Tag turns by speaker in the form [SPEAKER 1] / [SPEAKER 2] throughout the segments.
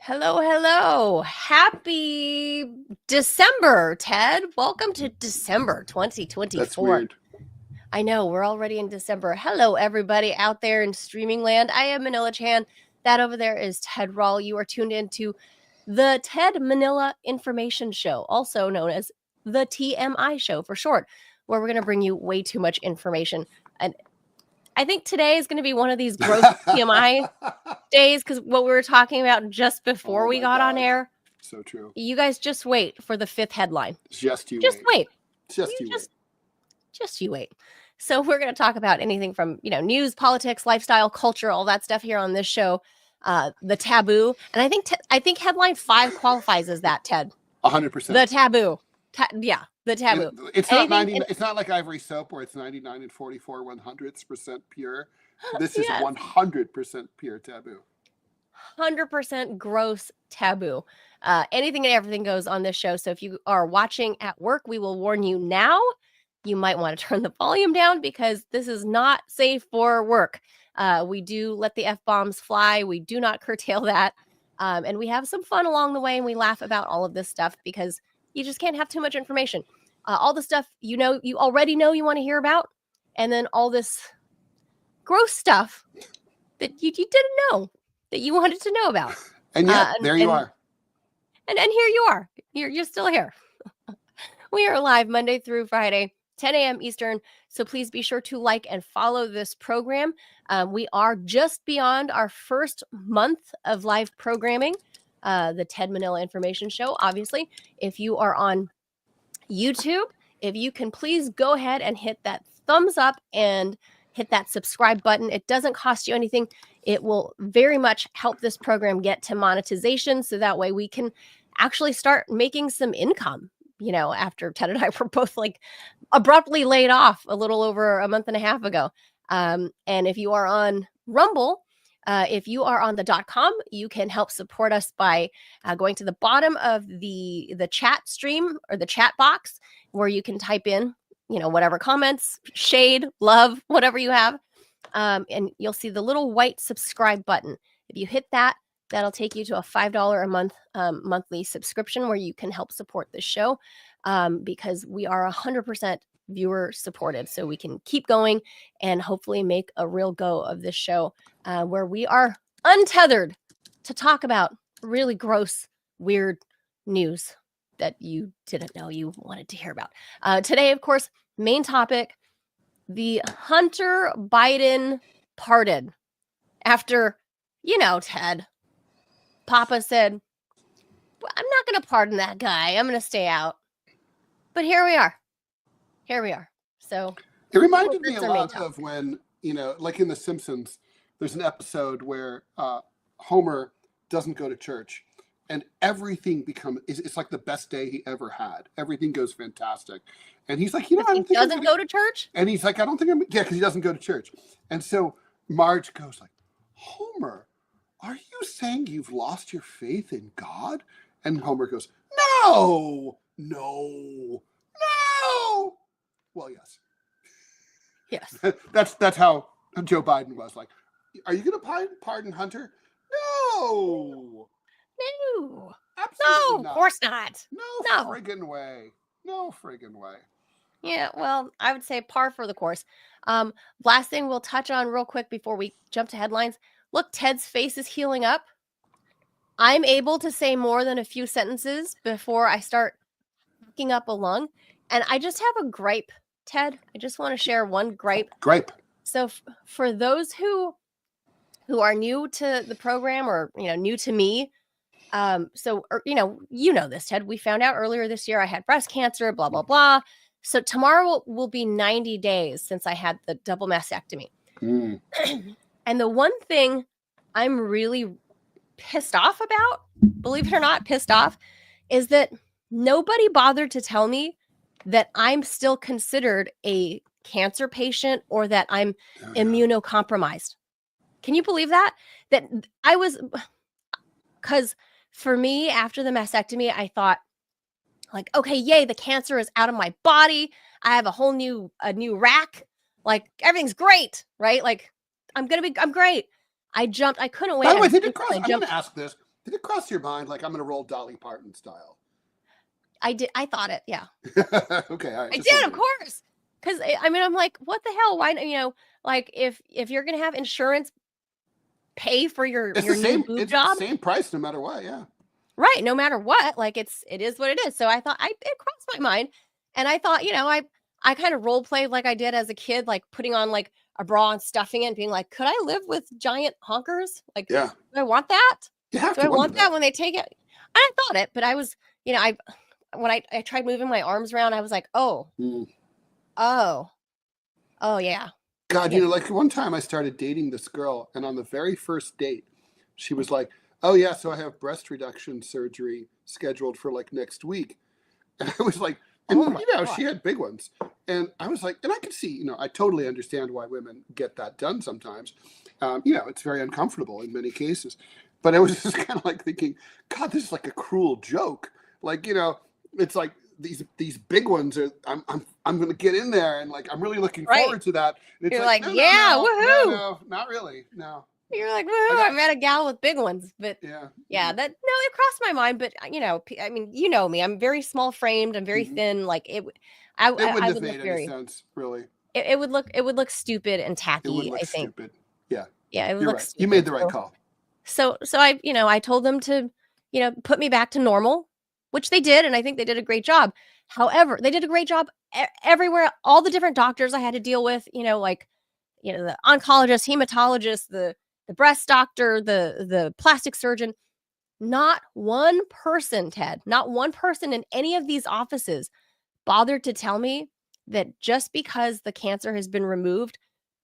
[SPEAKER 1] Hello, hello. Happy December, Ted. Welcome to December 2024.
[SPEAKER 2] That's weird.
[SPEAKER 1] I know, we're already in December. Hello, everybody out there in streaming land. I am Manila Chan. That over there is Ted Rawl. You are tuned into the Ted Manila Information Show, also known as the TMI Show for short, where we're going to bring you way too much information. And I think today is going to be one of these gross TMI days, because what we were talking about just before we got on air.
[SPEAKER 2] So true.
[SPEAKER 1] You guys just wait for the fifth headline.
[SPEAKER 2] Just
[SPEAKER 1] wait.
[SPEAKER 2] Just you wait.
[SPEAKER 1] So we're going to talk about anything from, news, politics, lifestyle, culture, all that stuff here on this show. The taboo. And I think headline 5 qualifies as that, Ted.
[SPEAKER 2] 100%.
[SPEAKER 1] The taboo. The taboo.
[SPEAKER 2] It's not 90. It's not like Ivory Soap where it's 99 and 44 100% pure. This is 100% pure taboo.
[SPEAKER 1] 100% gross taboo. Anything and everything goes on this show. So if you are watching at work, we will warn you now. You might want to turn the volume down because this is not safe for work. We do let the F-bombs fly. We do not curtail that. And we have some fun along the way, and we laugh about all of this stuff because you just can't have too much information. All the stuff you already know you want to hear about, and then all this gross stuff that you didn't know that you wanted to know about.
[SPEAKER 2] And there you are.
[SPEAKER 1] And here you are. You're still here. We are live Monday through Friday, 10 a.m. Eastern. So please be sure to like and follow this program. We are just beyond our first month of live programming, the Ted Manila Information Show. Obviously, if you are on YouTube, if you can please go ahead and hit that thumbs up and hit that subscribe button. It doesn't cost you anything. It will very much help this program get to monetization, so that way we can actually start making some income. After Ted and I were both abruptly laid off a little over a month and a half ago. And if you are on Rumble, if you are on the .com, you can help support us by going to the bottom of the chat stream or the chat box, where you can type in, whatever comments, shade, love, whatever you have. And you'll see the little white subscribe button. If you hit that, that'll take you to a $5 a month monthly subscription where you can help support the show, because we are 100% viewer supported. So we can keep going and hopefully make a real go of this show, where we are untethered to talk about really gross, weird news that you didn't know you wanted to hear about. Today, of course, main topic, the Hunter Biden pardon. After, Ted, Papa said, I'm not going to pardon that guy. I'm going to stay out. But here we are. So
[SPEAKER 2] it reminded me a lot of when, like in The Simpsons, there's an episode where Homer doesn't go to church. And everything it's like the best day he ever had. Everything goes fantastic. And he's like,
[SPEAKER 1] I don't think he doesn't go to church?
[SPEAKER 2] And he's like, I don't think because he doesn't go to church. And so Marge goes like, Homer, are you saying you've lost your faith in God? And Homer goes, No. Well, yes.
[SPEAKER 1] Yes.
[SPEAKER 2] That's how Joe Biden was like, are you going to pardon Hunter? No. Absolutely
[SPEAKER 1] no, of course not.
[SPEAKER 2] No friggin' way.
[SPEAKER 1] Yeah, well, I would say par for the course. Last thing we'll touch on real quick before we jump to headlines. Look, Ted's face is healing up. I'm able to say more than a few sentences before I start picking up a lung. And I just have a gripe, Ted. I just want to share one gripe. So for those who are new to the program, or, new to me, this, Ted, we found out earlier this year I had breast cancer, blah, blah, blah. So tomorrow will be 90 days since I had the double mastectomy. And the one thing I'm really pissed off about, believe it or not, is that nobody bothered to tell me that I'm still considered a cancer patient or that I'm immunocompromised. Can you believe that? That I was, because for me, after the mastectomy, I thought, okay, yay, the cancer is out of my body. I have a new rack. Everything's great, right? I'm great. I jumped. I couldn't wait.
[SPEAKER 2] By the way, I'm going to ask this. Did it cross your mind, like, I'm going to roll Dolly Parton style?
[SPEAKER 1] I did. I thought it. Yeah.
[SPEAKER 2] Okay. All right.
[SPEAKER 1] I did, of course. Because I mean, I'm like, what the hell? Why, like if you're going to have insurance pay for your new boob job,
[SPEAKER 2] same price no matter what. Yeah.
[SPEAKER 1] Right. No matter what, like it is what it is. So I thought it crossed my mind, and I thought, I kind of role played like I did as a kid, like putting on like a bra and stuffing it and being like, could I live with giant honkers? Like,
[SPEAKER 2] yeah.
[SPEAKER 1] Do I want that?
[SPEAKER 2] You have
[SPEAKER 1] do
[SPEAKER 2] to
[SPEAKER 1] I want that when they take it? I thought it, but I was, when I tried moving my arms around, I was like, oh, yeah.
[SPEAKER 2] God, like one time I started dating this girl, and on the very first date, she was like, oh yeah, so I have breast reduction surgery scheduled for like next week. And I was like, and she had big ones. And I was like, and I could see, I totally understand why women get that done sometimes. It's very uncomfortable in many cases. But I was just kind of like thinking, God, this is like a cruel joke. Like, it's like these big ones are, I'm going to get in there, and like, I'm really looking forward to that. And it's
[SPEAKER 1] You're like,
[SPEAKER 2] no,
[SPEAKER 1] woohoo.
[SPEAKER 2] No, not really. No.
[SPEAKER 1] You're like, woohoo, I met a gal with big ones. But it crossed my mind. But I mean, you know me, I'm very small framed. I'm very thin. Like it wouldn't
[SPEAKER 2] have made any sense, really.
[SPEAKER 1] It would look stupid and tacky.
[SPEAKER 2] It would look
[SPEAKER 1] I think.
[SPEAKER 2] Stupid. Yeah.
[SPEAKER 1] Yeah, it would look stupid.
[SPEAKER 2] You made the right call.
[SPEAKER 1] So I told them to, put me back to normal, which they did, and I think they did a great job. However, they did a great job everywhere. All the different doctors I had to deal with, the oncologist, hematologist, the breast doctor, the plastic surgeon. Not one person, Ted, not one person in any of these offices bothered to tell me that just because the cancer has been removed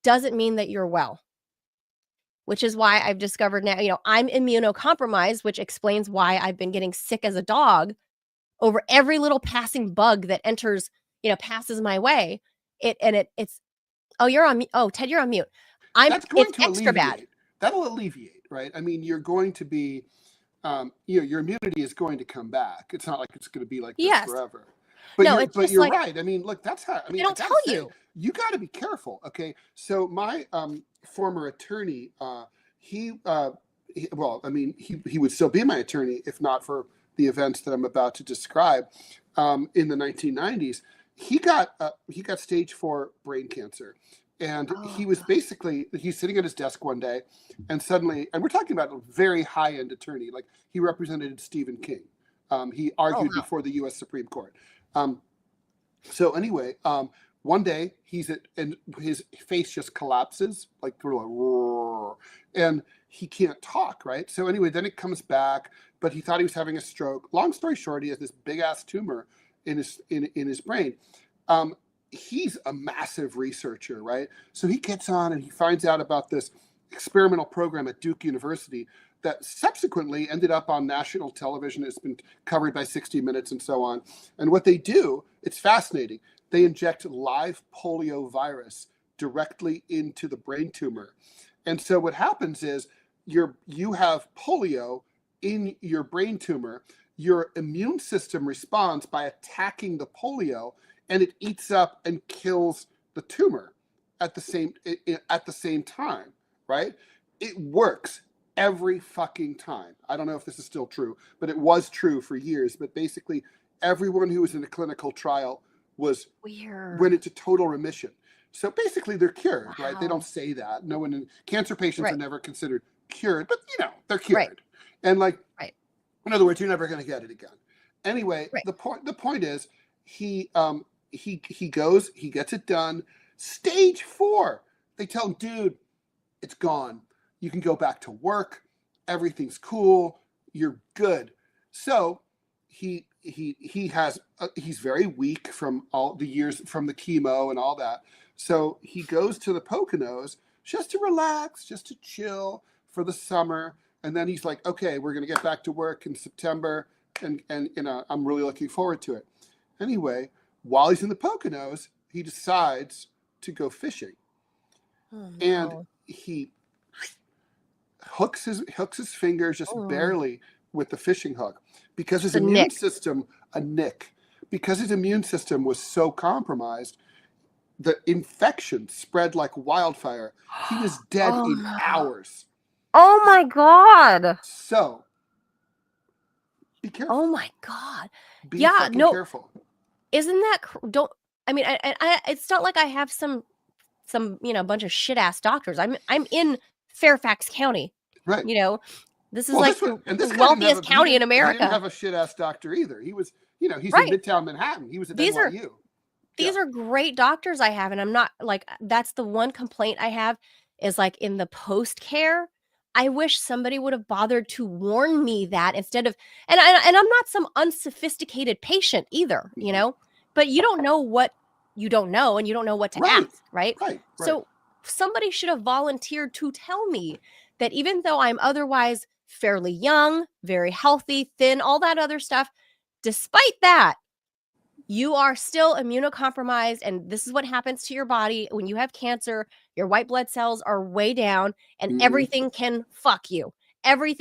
[SPEAKER 1] doesn't mean that you're well. Which is why I've discovered now, I'm immunocompromised, which explains why I've been getting sick as a dog over every little passing bug that enters, passes my way. It's, you're on mute. Oh, Ted, you're on mute.
[SPEAKER 2] That's going
[SPEAKER 1] it's
[SPEAKER 2] to
[SPEAKER 1] extra
[SPEAKER 2] alleviate.
[SPEAKER 1] bad.
[SPEAKER 2] That'll alleviate, right? I mean, you're going to be, your immunity is going to come back. It's not like it's going to be like this forever. But you're right. I mean, look, that's how. I mean,
[SPEAKER 1] they don't tell you.
[SPEAKER 2] You got to be careful. Okay, so my former attorney, he would still be my attorney if not for the events that I'm about to describe. In the 1990s, he got stage 4 brain cancer. And he was he's sitting at his desk one day, and suddenly, and we're talking about a very high-end attorney, like he represented Stephen King. He argued before the U.S. Supreme Court. So anyway, one day and his face just collapses, like, and he can't talk, right? So anyway, then it comes back, but he thought he was having a stroke. Long story short, he has this big-ass tumor in his brain. He's a massive researcher, right? So he gets on and he finds out about this experimental program at Duke University that subsequently ended up on national television. It's been covered by 60 Minutes and so on. And what they do, it's fascinating. They inject live polio virus directly into the brain tumor. And so what happens is you have polio in your brain tumor. Your immune system responds by attacking the polio, and it eats up and kills the tumor at the same time, right? It works every fucking time. I don't know if this is still true, but it was true for years. But basically, everyone who was in a clinical trial went into total remission. So basically, they're cured, right? They don't say that. No one cancer patients are never considered cured, but they're cured.
[SPEAKER 1] Right.
[SPEAKER 2] And in other words, you're never going to get it again. Anyway, the point is, he goes, he gets it done. Stage 4, they tell him, dude, it's gone. You can go back to work. Everything's cool. You're good. So he's very weak from all the years from the chemo and all that. So he goes to the Poconos just to relax, just to chill for the summer. And then he's like, okay, we're going to get back to work in September. And I'm really looking forward to it. Anyway, while he's in the Poconos, he decides to go fishing. And he hooks his fingers just barely with the fishing hook because his immune system, because his immune system was so compromised, the infection spread like wildfire. He was dead in hours.
[SPEAKER 1] Oh my God.
[SPEAKER 2] So Be careful.
[SPEAKER 1] Oh my God.
[SPEAKER 2] Be fucking careful.
[SPEAKER 1] Isn't that, it's not like I have some, bunch of shit ass doctors. I'm in Fairfax County.
[SPEAKER 2] Right.
[SPEAKER 1] This is the wealthiest county in America.
[SPEAKER 2] He didn't have a shit ass doctor either. He was, he's in Midtown Manhattan. He was at NYU.
[SPEAKER 1] These are great doctors I have. And I'm not that's the one complaint I have is in the post care. I wish somebody would have bothered to warn me that instead of, and I'm not some unsophisticated patient either, but you don't know what you don't know, and you don't know what to ask, right?
[SPEAKER 2] Right.
[SPEAKER 1] So somebody should have volunteered to tell me that even though I'm otherwise fairly young, very healthy, thin, all that other stuff, despite that, you are still immunocompromised, and this is what happens to your body when you have cancer. Your white blood cells are way down, and everything can fuck you. Every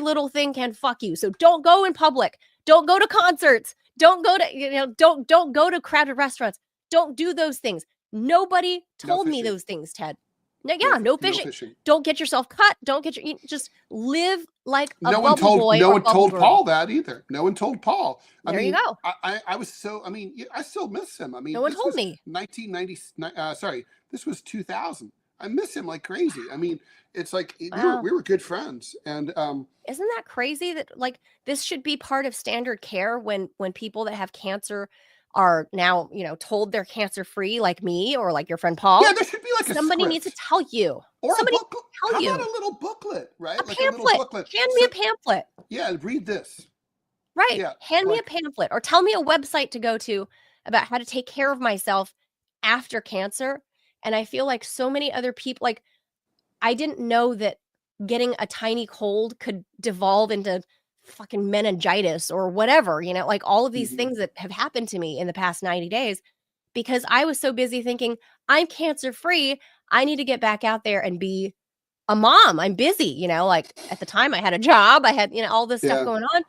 [SPEAKER 1] little thing can fuck you. So don't go in public. Don't go to concerts. Don't go to, don't go to crowded restaurants. Don't do those things. Nobody told me those things, Ted. No fishing. Don't get yourself cut. Don't get just live like a bubble boy.
[SPEAKER 2] No one told Paul that either. No one told Paul.
[SPEAKER 1] There you go.
[SPEAKER 2] I was so, I still miss him.
[SPEAKER 1] No one told me.
[SPEAKER 2] 1990, this was 2000. I miss him like crazy. It's like we were good friends. And
[SPEAKER 1] isn't that crazy that this should be part of standard care when people that have cancer are now, told they're cancer free, like me or like your friend Paul?
[SPEAKER 2] Yeah, there should be
[SPEAKER 1] somebody needs to tell you.
[SPEAKER 2] Or
[SPEAKER 1] somebody
[SPEAKER 2] how about a little booklet, right?
[SPEAKER 1] A pamphlet. Hand me a pamphlet.
[SPEAKER 2] Yeah, read this.
[SPEAKER 1] Right. Yeah, hand me a pamphlet, or tell me a website to go to about how to take care of myself after cancer. And I feel like so many other people, I didn't know that getting a tiny cold could devolve into fucking meningitis or whatever, all of these things that have happened to me in the past 90 days, because I was so busy thinking I'm cancer free. I need to get back out there and be a mom. I'm busy, at the time I had a job, I had, all this stuff going on,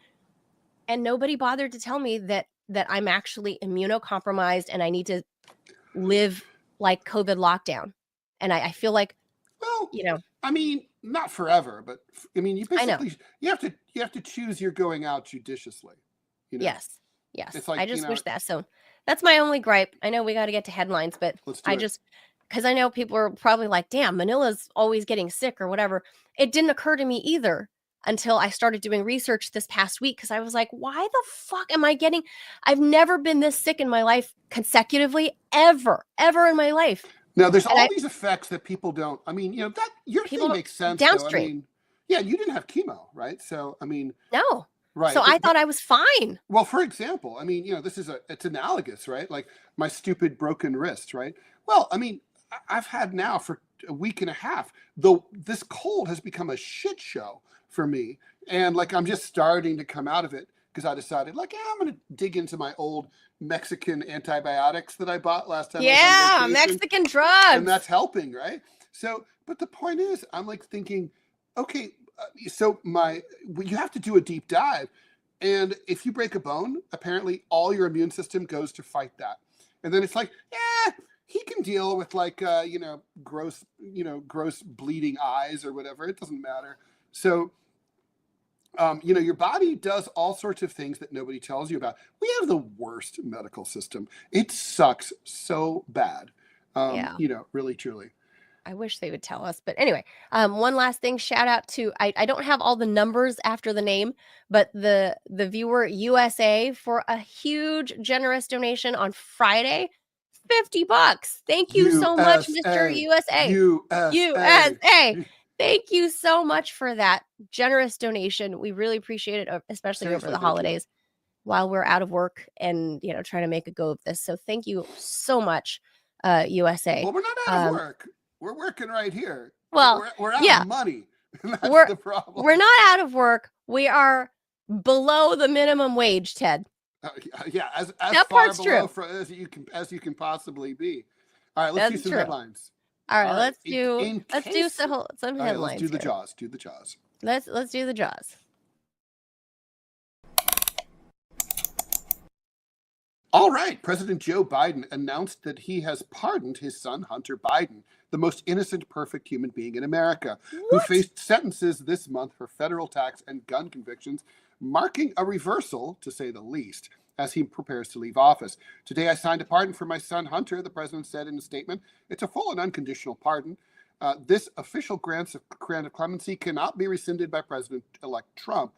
[SPEAKER 1] and nobody bothered to tell me that I'm actually immunocompromised and I need to live like COVID lockdown. And I feel like,
[SPEAKER 2] not forever, but you basically you have to choose your going out judiciously.
[SPEAKER 1] Yes. It's I just wish that. So that's my only gripe. I know we got to get to headlines, but because I know people are probably like, damn, Manila's always getting sick or whatever. It didn't occur to me either until I started doing research this past week, because I was like, why the fuck am I I've never been this sick in my life consecutively, ever in my life.
[SPEAKER 2] Now, there's all these effects that people don't, that your thing makes sense.
[SPEAKER 1] Downstream.
[SPEAKER 2] You didn't have chemo, right? So,
[SPEAKER 1] no.
[SPEAKER 2] Right.
[SPEAKER 1] So I thought I was fine.
[SPEAKER 2] Well, for example, it's analogous, right? Like my stupid broken wrist, right? Well, I've had now for a week and a half, though this cold has become a shit show for me. And I'm just starting to come out of it because I decided I'm going to dig into my old Mexican antibiotics that I bought last time.
[SPEAKER 1] Yeah, Mexican drugs.
[SPEAKER 2] And that's helping, right? So, but the point is, I'm thinking, okay, so you have to do a deep dive. And if you break a bone, apparently all your immune system goes to fight that. And then it's he can deal with gross bleeding eyes or whatever. It doesn't matter. So, your body does all sorts of things that nobody tells you about. We have the worst medical system. It sucks so bad. Really, truly.
[SPEAKER 1] I wish they would tell us. But anyway, one last thing, shout out to, I don't have all the numbers after the name, but the viewer USA for a huge, generous donation on Friday, $50. Thank you so much, Mr. USA. USA. Thank you so much for that generous donation. We really appreciate it, especially over the holidays while we're out of work and, trying to make a go of this. So thank you so much, USA.
[SPEAKER 2] Well, we're not out of work. We're working right here.
[SPEAKER 1] Well,
[SPEAKER 2] we're out of money. That's the problem.
[SPEAKER 1] We're not out of work. We are below the minimum wage, Ted.
[SPEAKER 2] As
[SPEAKER 1] that
[SPEAKER 2] far
[SPEAKER 1] part's
[SPEAKER 2] below
[SPEAKER 1] true.
[SPEAKER 2] As you can possibly be. All right, let's do some headlines.
[SPEAKER 1] All right, let's do some headlines.
[SPEAKER 2] Let's do the Jaws. Do the Jaws.
[SPEAKER 1] Let's do the Jaws.
[SPEAKER 2] All right. President Joe Biden announced that he has pardoned his son, Hunter Biden, the most innocent, perfect human being in America, who faced sentences this month for federal tax and gun convictions, marking a reversal, to say the least, as he prepares to leave office. Today, I signed a pardon for my son, Hunter, the president said in a statement. It's a full and unconditional pardon. This official grant of clemency cannot be rescinded by President-elect Trump.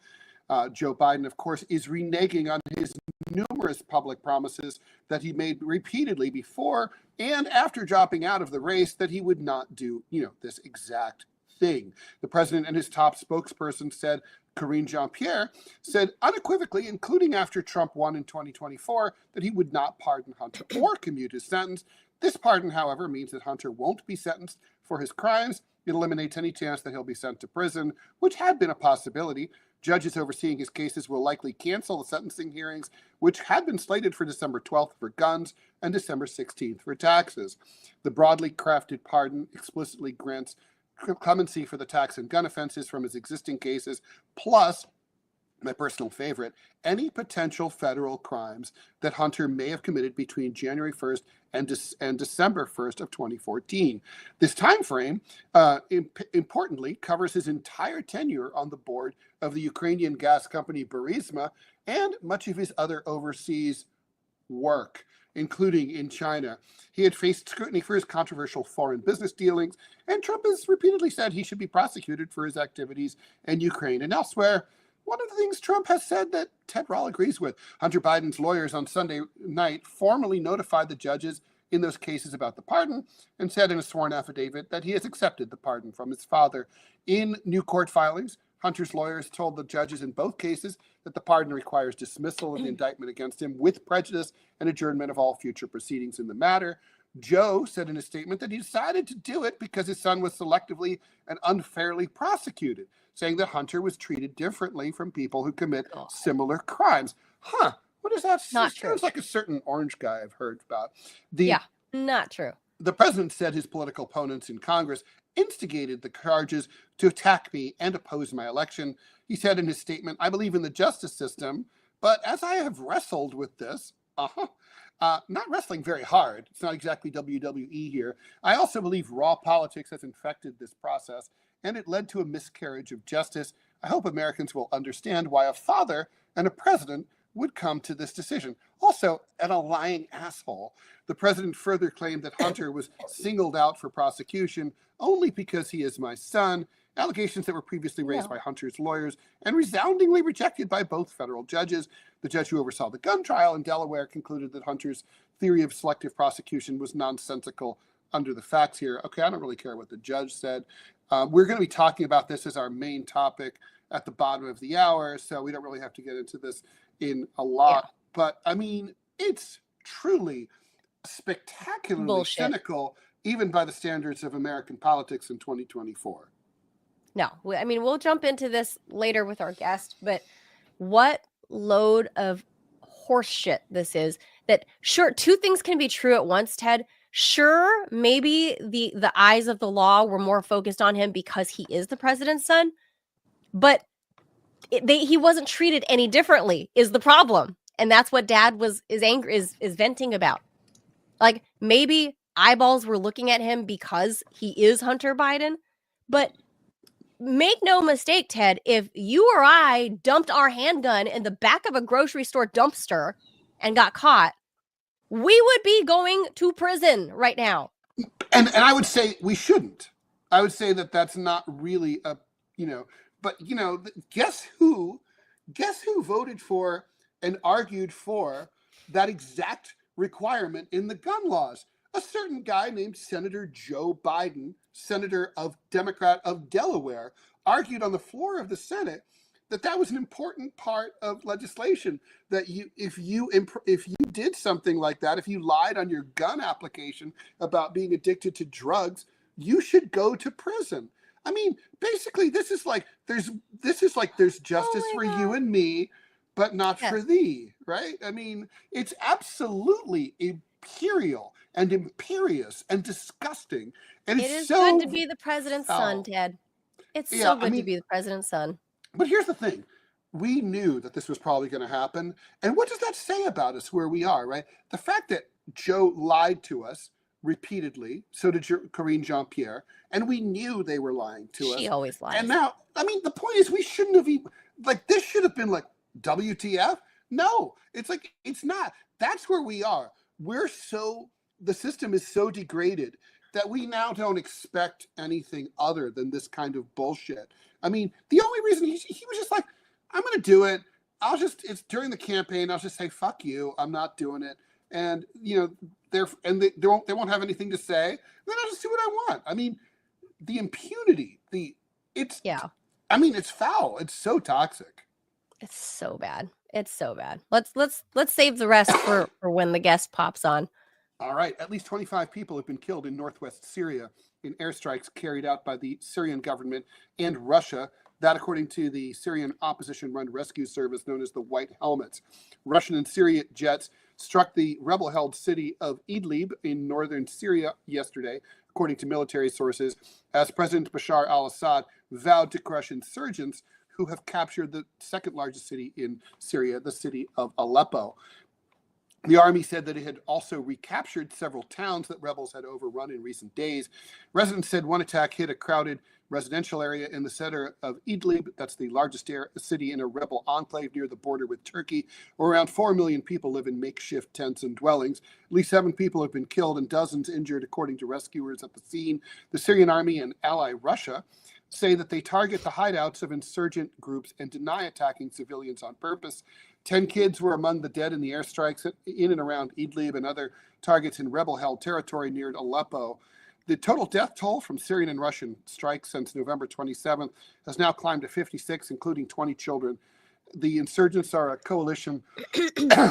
[SPEAKER 2] Joe Biden, of course, is reneging on his numerous public promises that he made repeatedly before and after dropping out of the race that he would not do, this exact thing. The president and his top spokesperson said, Karine Jean-Pierre, said unequivocally, including after Trump won in 2024, that he would not pardon Hunter or commute his sentence. This pardon, however, means that Hunter won't be sentenced for his crimes. It eliminates any chance that he'll be sent to prison, which had been a possibility. Judges overseeing his cases will likely cancel the sentencing hearings, which had been slated for December 12th for guns and December 16th for taxes. The broadly crafted pardon explicitly grants clemency for the tax and gun offenses from his existing cases, plus, my personal favorite, any potential federal crimes that Hunter may have committed between January 1st and December 1st of 2014. This time frame, importantly, covers his entire tenure on the board of the Ukrainian gas company Burisma and much of his other overseas work, including in China. He had faced scrutiny for his controversial foreign business dealings, and Trump has repeatedly said he should be prosecuted for his activities in Ukraine and elsewhere. One of the things Trump has said that Ted Rall agrees with. Hunter Biden's lawyers on Sunday night formally notified the judges in those cases about the pardon and said in a sworn affidavit that he has accepted the pardon from his father. In new court filings, Hunter's lawyers told the judges in both cases that the pardon requires dismissal of the indictment against him with prejudice and adjournment of all future proceedings in the matter. Joe said in a statement that he decided to do it because his son was selectively and unfairly prosecuted, saying that Hunter was treated differently from people who commit similar crimes. What is that?
[SPEAKER 1] Not true.
[SPEAKER 2] Sounds like a certain orange guy I've heard about.
[SPEAKER 1] Not true.
[SPEAKER 2] The president said his political opponents in Congress instigated the charges to attack me and oppose my election. He said in his statement, I believe in the justice system, but as I have wrestled with this, not wrestling very hard. It's not exactly WWE here. I also believe raw politics has infected this process, and it led to a miscarriage of justice. I hope Americans will understand why a father and a president would come to this decision. Also, and a lying asshole. The president further claimed that Hunter was singled out for prosecution only because he is my son, allegations that were previously raised by Hunter's lawyers and resoundingly rejected by both federal judges. The judge who oversaw the gun trial in Delaware concluded that Hunter's theory of selective prosecution was nonsensical under the facts here. Okay, I don't really care what the judge said. We're going to be talking about this as our main topic at the bottom of the hour, so we don't really have to get into this in a lot. But, I mean, it's truly spectacularly cynical, even by the standards of American politics in 2024.
[SPEAKER 1] No, I mean, we'll jump into this later with our guest, but what load of horse shit this is. That, sure, two things can be true at once, Ted. Sure, maybe the eyes of the law were more focused on him because he is the president's son, but he wasn't treated any differently is the problem. And that's what dad is venting about. Like, maybe eyeballs were looking at him because he is Hunter Biden, but make no mistake, Ted, if you or I dumped our handgun in the back of a grocery store dumpster and got caught, we would be going to prison right now.
[SPEAKER 2] And I would say we shouldn't. I would say that that's not really but guess who voted for and argued for that exact requirement in the gun laws? A certain guy named Senator Joe Biden, senator Democrat of Delaware, argued on the floor of the Senate that was an important part of legislation, that if you did something like that, if you lied on your gun application about being addicted to drugs, you should go to prison. I mean, basically, this is like there's justice for you and me, but not for thee, right? I mean, it's absolutely imperial and imperious and disgusting. And
[SPEAKER 1] it is so good to be the president's son, Ted. It's so good to be the president's son.
[SPEAKER 2] But here's the thing. we knew that this was probably going to happen. And what does that say about us where we are, right? The fact that Joe lied to us repeatedly, so did Karine Jean-Pierre, and we knew they were lying to us.
[SPEAKER 1] She always lies.
[SPEAKER 2] And now, I mean, the point is we shouldn't have even, like, this should have been like, WTF? No, it's like, it's not. That's where we are. The system is so degraded that we now don't expect anything other than this kind of bullshit. I mean, the only reason he was just like, I'm going to do it. It's during the campaign. I'll just say, fuck you. I'm not doing it. And, they won't have anything to say. Then I'll just do what I want. I mean, the impunity, it's foul. It's so toxic.
[SPEAKER 1] It's so bad. It's so bad. Let's save the rest for when the guest pops on.
[SPEAKER 2] All right. At least 25 people have been killed in northwest Syria in airstrikes carried out by the Syrian government and Russia. That, according to the Syrian opposition-run rescue service known as the White Helmets. Russian and Syrian jets struck the rebel-held city of Idlib in northern Syria yesterday, according to military sources, as President Bashar al-Assad vowed to crush insurgents who have captured the second largest city in Syria, the city of Aleppo. The army said that it had also recaptured several towns that rebels had overrun in recent days. Residents said one attack hit a crowded residential area in the center of Idlib. That's the largest city in a rebel enclave near the border with Turkey, where around 4 million people live in makeshift tents and dwellings. At least 7 people have been killed and dozens injured, according to rescuers at the scene. The Syrian army and ally Russia say that they target the hideouts of insurgent groups and deny attacking civilians on purpose. 10 kids were among the dead in the airstrikes in and around Idlib and other targets in rebel-held territory near Aleppo. The total death toll from Syrian and Russian strikes since November 27th has now climbed to 56, including 20 children. The insurgents are a coalition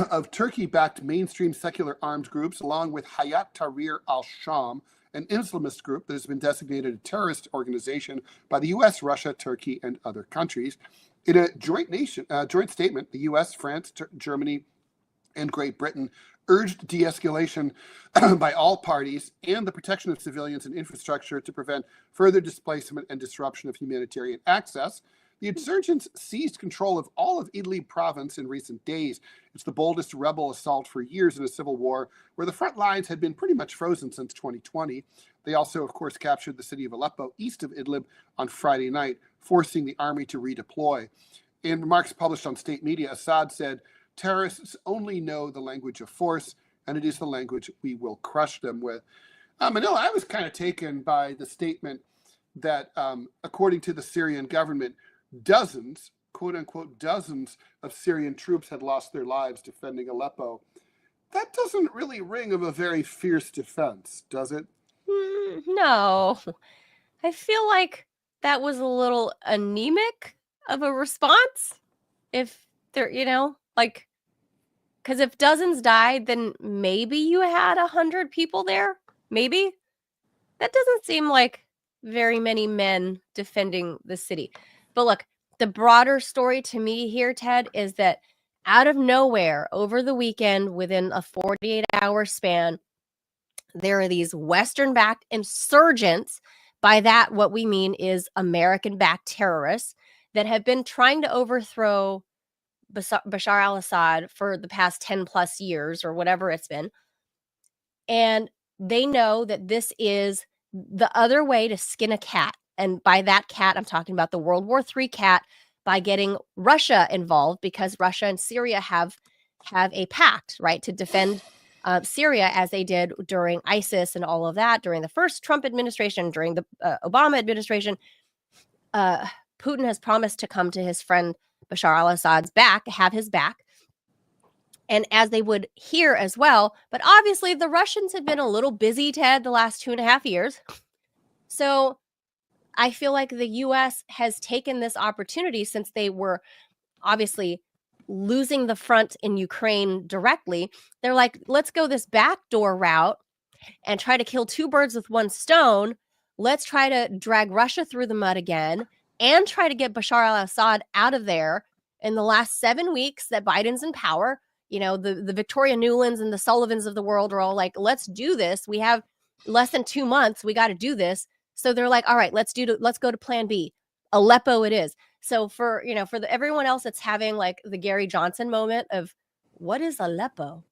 [SPEAKER 2] of Turkey-backed mainstream secular arms groups, along with Hayat Tahrir al-Sham, an Islamist group that has been designated a terrorist organization by the U.S., Russia, Turkey, and other countries. In a joint statement, the U.S., France, Germany, and Great Britain urged de-escalation by all parties and the protection of civilians and infrastructure to prevent further displacement and disruption of humanitarian access. The insurgents seized control of all of Idlib province in recent days. It's the boldest rebel assault for years in a civil war where the front lines had been pretty much frozen since 2020. They also, of course, captured the city of Aleppo east of Idlib on Friday night, forcing the army to redeploy. In remarks published on state media, Assad said, "Terrorists only know the language of force, and it is the language we will crush them with." Manila, I was kind of taken by the statement that, according to the Syrian government, dozens, quote unquote, dozens of Syrian troops had lost their lives defending Aleppo. That doesn't really ring of a very fierce defense, does it?
[SPEAKER 1] No. I feel like that was a little anemic of a response. If they're, because if dozens died, then maybe you had 100 people there. Maybe. That doesn't seem like very many men defending the city. But look, the broader story to me here, Ted, is that out of nowhere, over the weekend, within a 48-hour span, there are these Western-backed insurgents. By that, what we mean is American-backed terrorists that have been trying to overthrow Bashar al-Assad for the past 10 plus years or whatever it's been. And they know that this is the other way to skin a cat. And by that cat, I'm talking about the World War III cat, by getting Russia involved, because Russia and Syria have a pact, right, to defend Syria, as they did during ISIS and all of that, during the first Trump administration, during the Obama administration. Putin has promised to come to his friend Bashar al-Assad's back, have his back, and as they would here as well. But obviously, the Russians have been a little busy, Ted, the last 2.5 years. So I feel like the U.S. has taken this opportunity, since they were obviously losing the front in Ukraine directly. They're like, let's go this backdoor route and try to kill 2 birds with 1 stone. Let's try to drag Russia through the mud again and try to get Bashar al-Assad out of there. In the last 7 weeks that Biden's in power, the Victoria Newlands and the Sullivans of the world are all like, let's do this. We have less than 2 months. We got to do this. So they're like, all right, let's go to plan B. Aleppo it is. So for, for everyone else that's having like the Gary Johnson moment of what is Aleppo?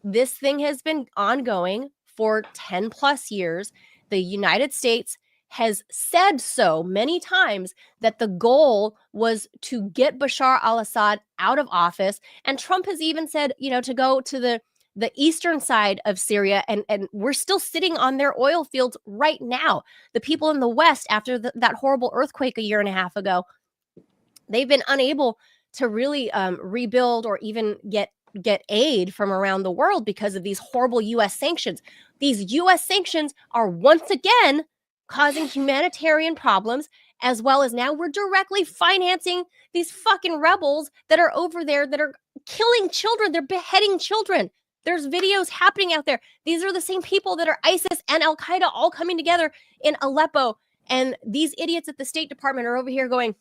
[SPEAKER 1] This thing has been ongoing for 10 plus years. The United States has said so many times that the goal was to get Bashar al-Assad out of office. And Trump has even said, to go to the eastern side of Syria, and we're still sitting on their oil fields right now. The people in the West, after that horrible earthquake a year and a half ago, they've been unable to really rebuild or even get aid from around the world because of these horrible U.S. sanctions. These U.S. sanctions are once again causing humanitarian problems, as well as now we're directly financing these fucking rebels that are over there that are killing children. They're beheading children. There's videos happening out there. These are the same people that are ISIS and Al-Qaeda all coming together in Aleppo. And these idiots at the State Department are over here going,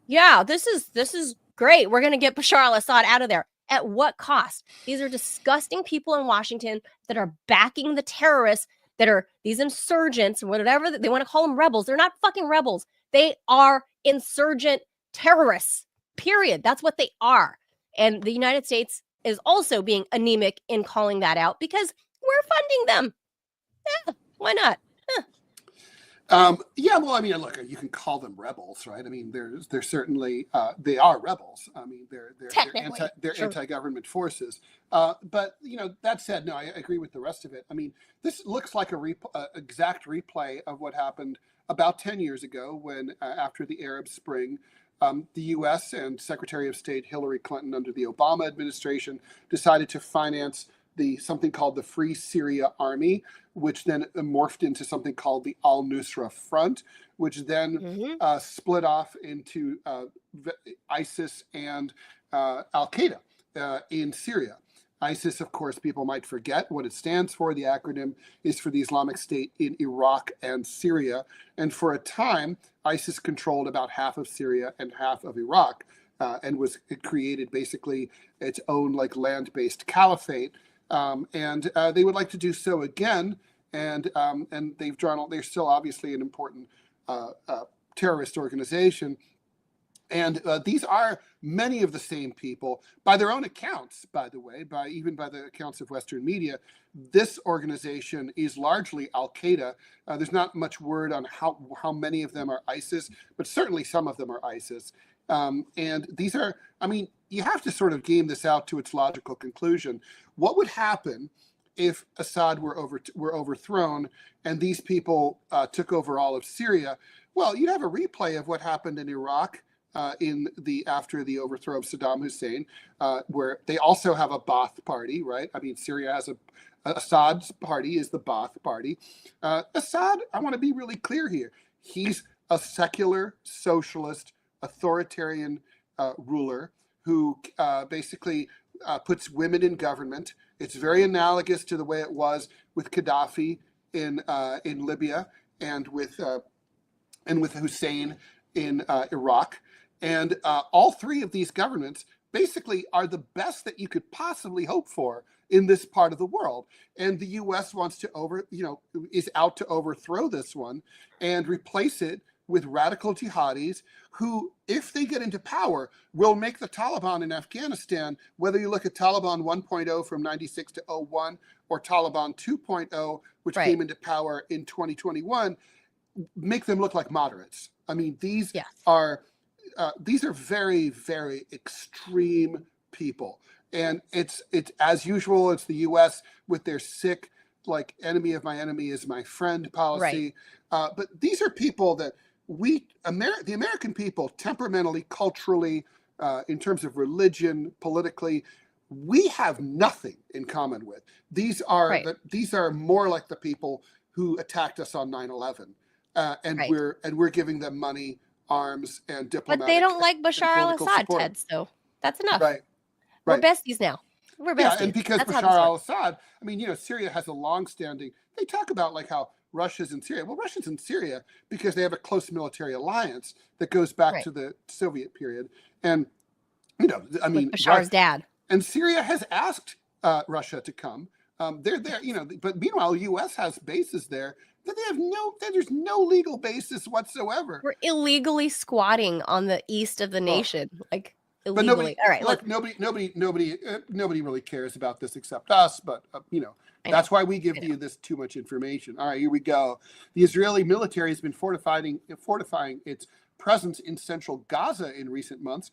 [SPEAKER 1] yeah, this is great. We're going to get Bashar al-Assad out of there. At what cost? These are disgusting people in Washington that are backing the terrorists, that are these insurgents, whatever they want to call them, rebels. They're not fucking rebels. They are insurgent terrorists, period. That's what they are. And the United States is also being anemic in calling that out because we're funding them. Yeah, why not?
[SPEAKER 2] Yeah, well, I mean, look, you can call them rebels, right? I mean, they're certainly they are rebels. I mean, they're anti-government forces. But that said, no, I agree with the rest of it. I mean, this looks like a exact replay of what happened about 10 years ago when, after the Arab Spring, the U.S. and Secretary of State Hillary Clinton under the Obama administration decided to finance something called the Free Syria Army, which then morphed into something called the Al-Nusra Front, which then split off into ISIS and Al-Qaeda in Syria. ISIS, of course, people might forget what it stands for. The acronym is for the Islamic State in Iraq and Syria. And for a time, ISIS controlled about half of Syria and half of Iraq, and it created basically its own like land-based caliphate. And they would like to do so again, and they're still obviously an important terrorist organization. And these are many of the same people, by their own accounts, by the way, even by the accounts of Western media. This organization is largely Al-Qaeda. There's not much word on how many of them are ISIS, but certainly some of them are ISIS. And these are, I mean, you have to sort of game this out to its logical conclusion. What would happen if Assad were overthrown and these people took over all of Syria? Well, you'd have a replay of what happened in Iraq after the overthrow of Saddam Hussein, where they also have a Ba'ath party, right? I mean, Syria has Assad's party is the Ba'ath party. Assad, I want to be really clear here. He's a secular, socialist, authoritarian ruler who basically puts women in government. It's very analogous to the way it was with Gaddafi in Libya and with Hussein in Iraq. And all three of these governments basically are the best that you could possibly hope for in this part of the world. And the U.S. wants to is out to overthrow this one and replace it with radical jihadis who, if they get into power, will make the Taliban in Afghanistan, whether you look at Taliban 1.0 from 96 to 01 or Taliban 2.0, which came into power in 2021, make them look like moderates. I mean, these are very, very extreme people. And it's as usual, it's the U.S. with their sick, like, enemy of my enemy is my friend policy. Right. But these are people that the American people, temperamentally, culturally, in terms of religion, politically, we have nothing in common with. These are more like the people who attacked us on 9/11, and we're giving them money, arms, and diplomatic.
[SPEAKER 1] But they don't like Bashar al-Assad, Ted. So that's enough.
[SPEAKER 2] Right.
[SPEAKER 1] We're besties now. We're besties.
[SPEAKER 2] Yeah, and because Bashar al-Assad, I mean, Syria has a long-standing. They talk about like how Russia's in Syria. Well, Russia's in Syria because they have a close military alliance that goes back to the Soviet period. And, I mean,
[SPEAKER 1] with Bashar's dad.
[SPEAKER 2] And Syria has asked Russia to come. They're there, but meanwhile, the U.S. has bases there that there's no legal basis whatsoever.
[SPEAKER 1] We're illegally squatting on the east of the nation, like
[SPEAKER 2] But
[SPEAKER 1] illegally. All right,
[SPEAKER 2] look, nobody really cares about this except us. But that's why we give you this too much information. All right, here we go. The Israeli military has been fortifying its presence in central Gaza in recent months,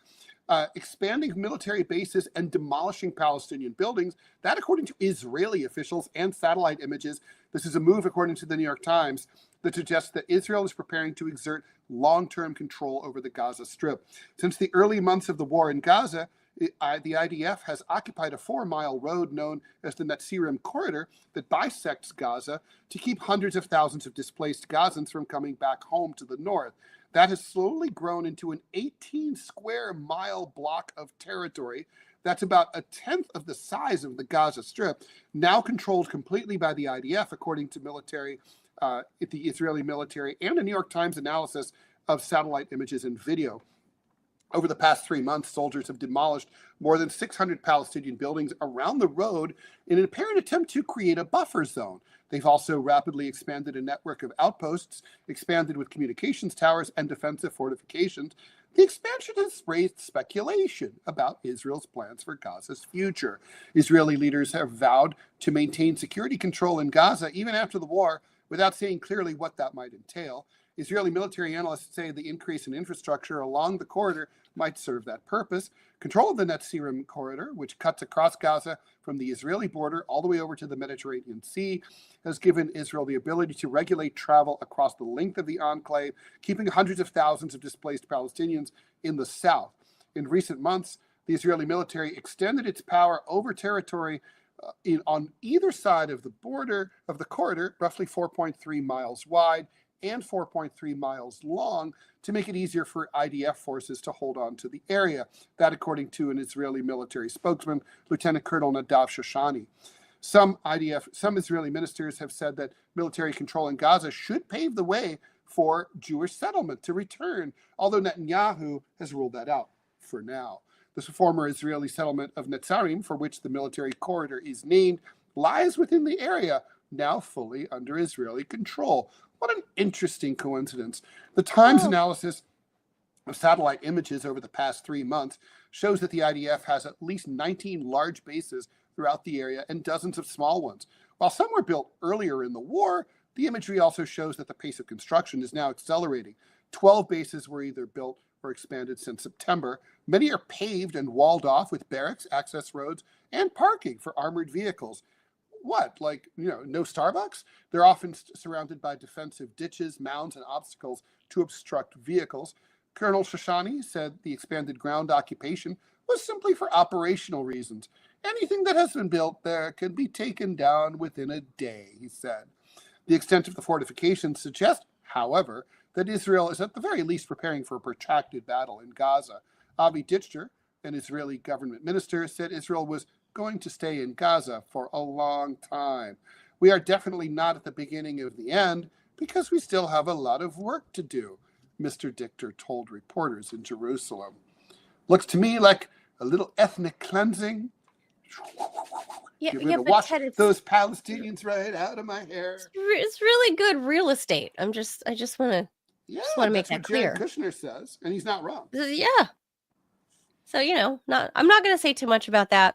[SPEAKER 2] expanding military bases and demolishing Palestinian buildings. That, according to Israeli officials and satellite images, this is a move, according to the New York Times, that suggests that Israel is preparing to exert long-term control over the Gaza Strip. Since the early months of the war in Gaza, the IDF has occupied a 4-mile road known as the Netzirim corridor that bisects Gaza to keep hundreds of thousands of displaced Gazans from coming back home to the north. That has slowly grown into an 18-square-mile block of territory. That's about a tenth of the size of the Gaza Strip, now controlled completely by the IDF, according to the Israeli military and a New York Times analysis of satellite images and video. Over the past 3 months, soldiers have demolished more than 600 Palestinian buildings around the road in an apparent attempt to create a buffer zone. They've also rapidly expanded a network of outposts, expanded with communications towers and defensive fortifications. The expansion has raised speculation about Israel's plans for Gaza's future. Israeli leaders have vowed to maintain security control in Gaza even after the war, without saying clearly what that might entail. Israeli military analysts say the increase in infrastructure along the corridor might serve that purpose. Control of the Netzirim corridor, which cuts across Gaza from the Israeli border all the way over to the Mediterranean Sea, has given Israel the ability to regulate travel across the length of the enclave, keeping hundreds of thousands of displaced Palestinians in the south. In recent months, the Israeli military extended its power over territory on either side of the border of the corridor, roughly 4.3 miles wide and 4.3 miles long, to make it easier for IDF forces to hold on to the area. That, according to an Israeli military spokesman, Lieutenant Colonel Nadav Shoshani. Some Israeli ministers have said that military control in Gaza should pave the way for Jewish settlement to return, although Netanyahu has ruled that out for now. This former Israeli settlement of Netzarim, for which the military corridor is named, lies within the area, now fully under Israeli control. What an interesting coincidence. The Times analysis of satellite images over the past 3 months shows that the IDF has at least 19 large bases throughout the area and dozens of small ones. While some were built earlier in the war, the imagery also shows that the pace of construction is now accelerating. 12 bases were either built or expanded since September. Many are paved and walled off with barracks, access roads, and parking for armored vehicles. What, no Starbucks? They're often surrounded by defensive ditches, mounds, and obstacles to obstruct vehicles. Colonel Shoshani said the expanded ground occupation was simply for operational reasons. Anything that has been built there can be taken down within a day, he said. The extent of the fortifications suggests, however, that Israel is at the very least preparing for a protracted battle in Gaza. Avi Dichter, an Israeli government minister, said Israel was going to stay in Gaza for a long time. We are definitely not at the beginning of the end because we still have a lot of work to do, Mr. Dichter told reporters in Jerusalem. Looks to me like a little ethnic cleansing. Wash
[SPEAKER 1] Ted,
[SPEAKER 2] those Palestinians right out of my hair.
[SPEAKER 1] It's really good real estate. I just want to make that clear.
[SPEAKER 2] Jared Kushner says, and he's not wrong.
[SPEAKER 1] Yeah. So I'm not going to say too much about that.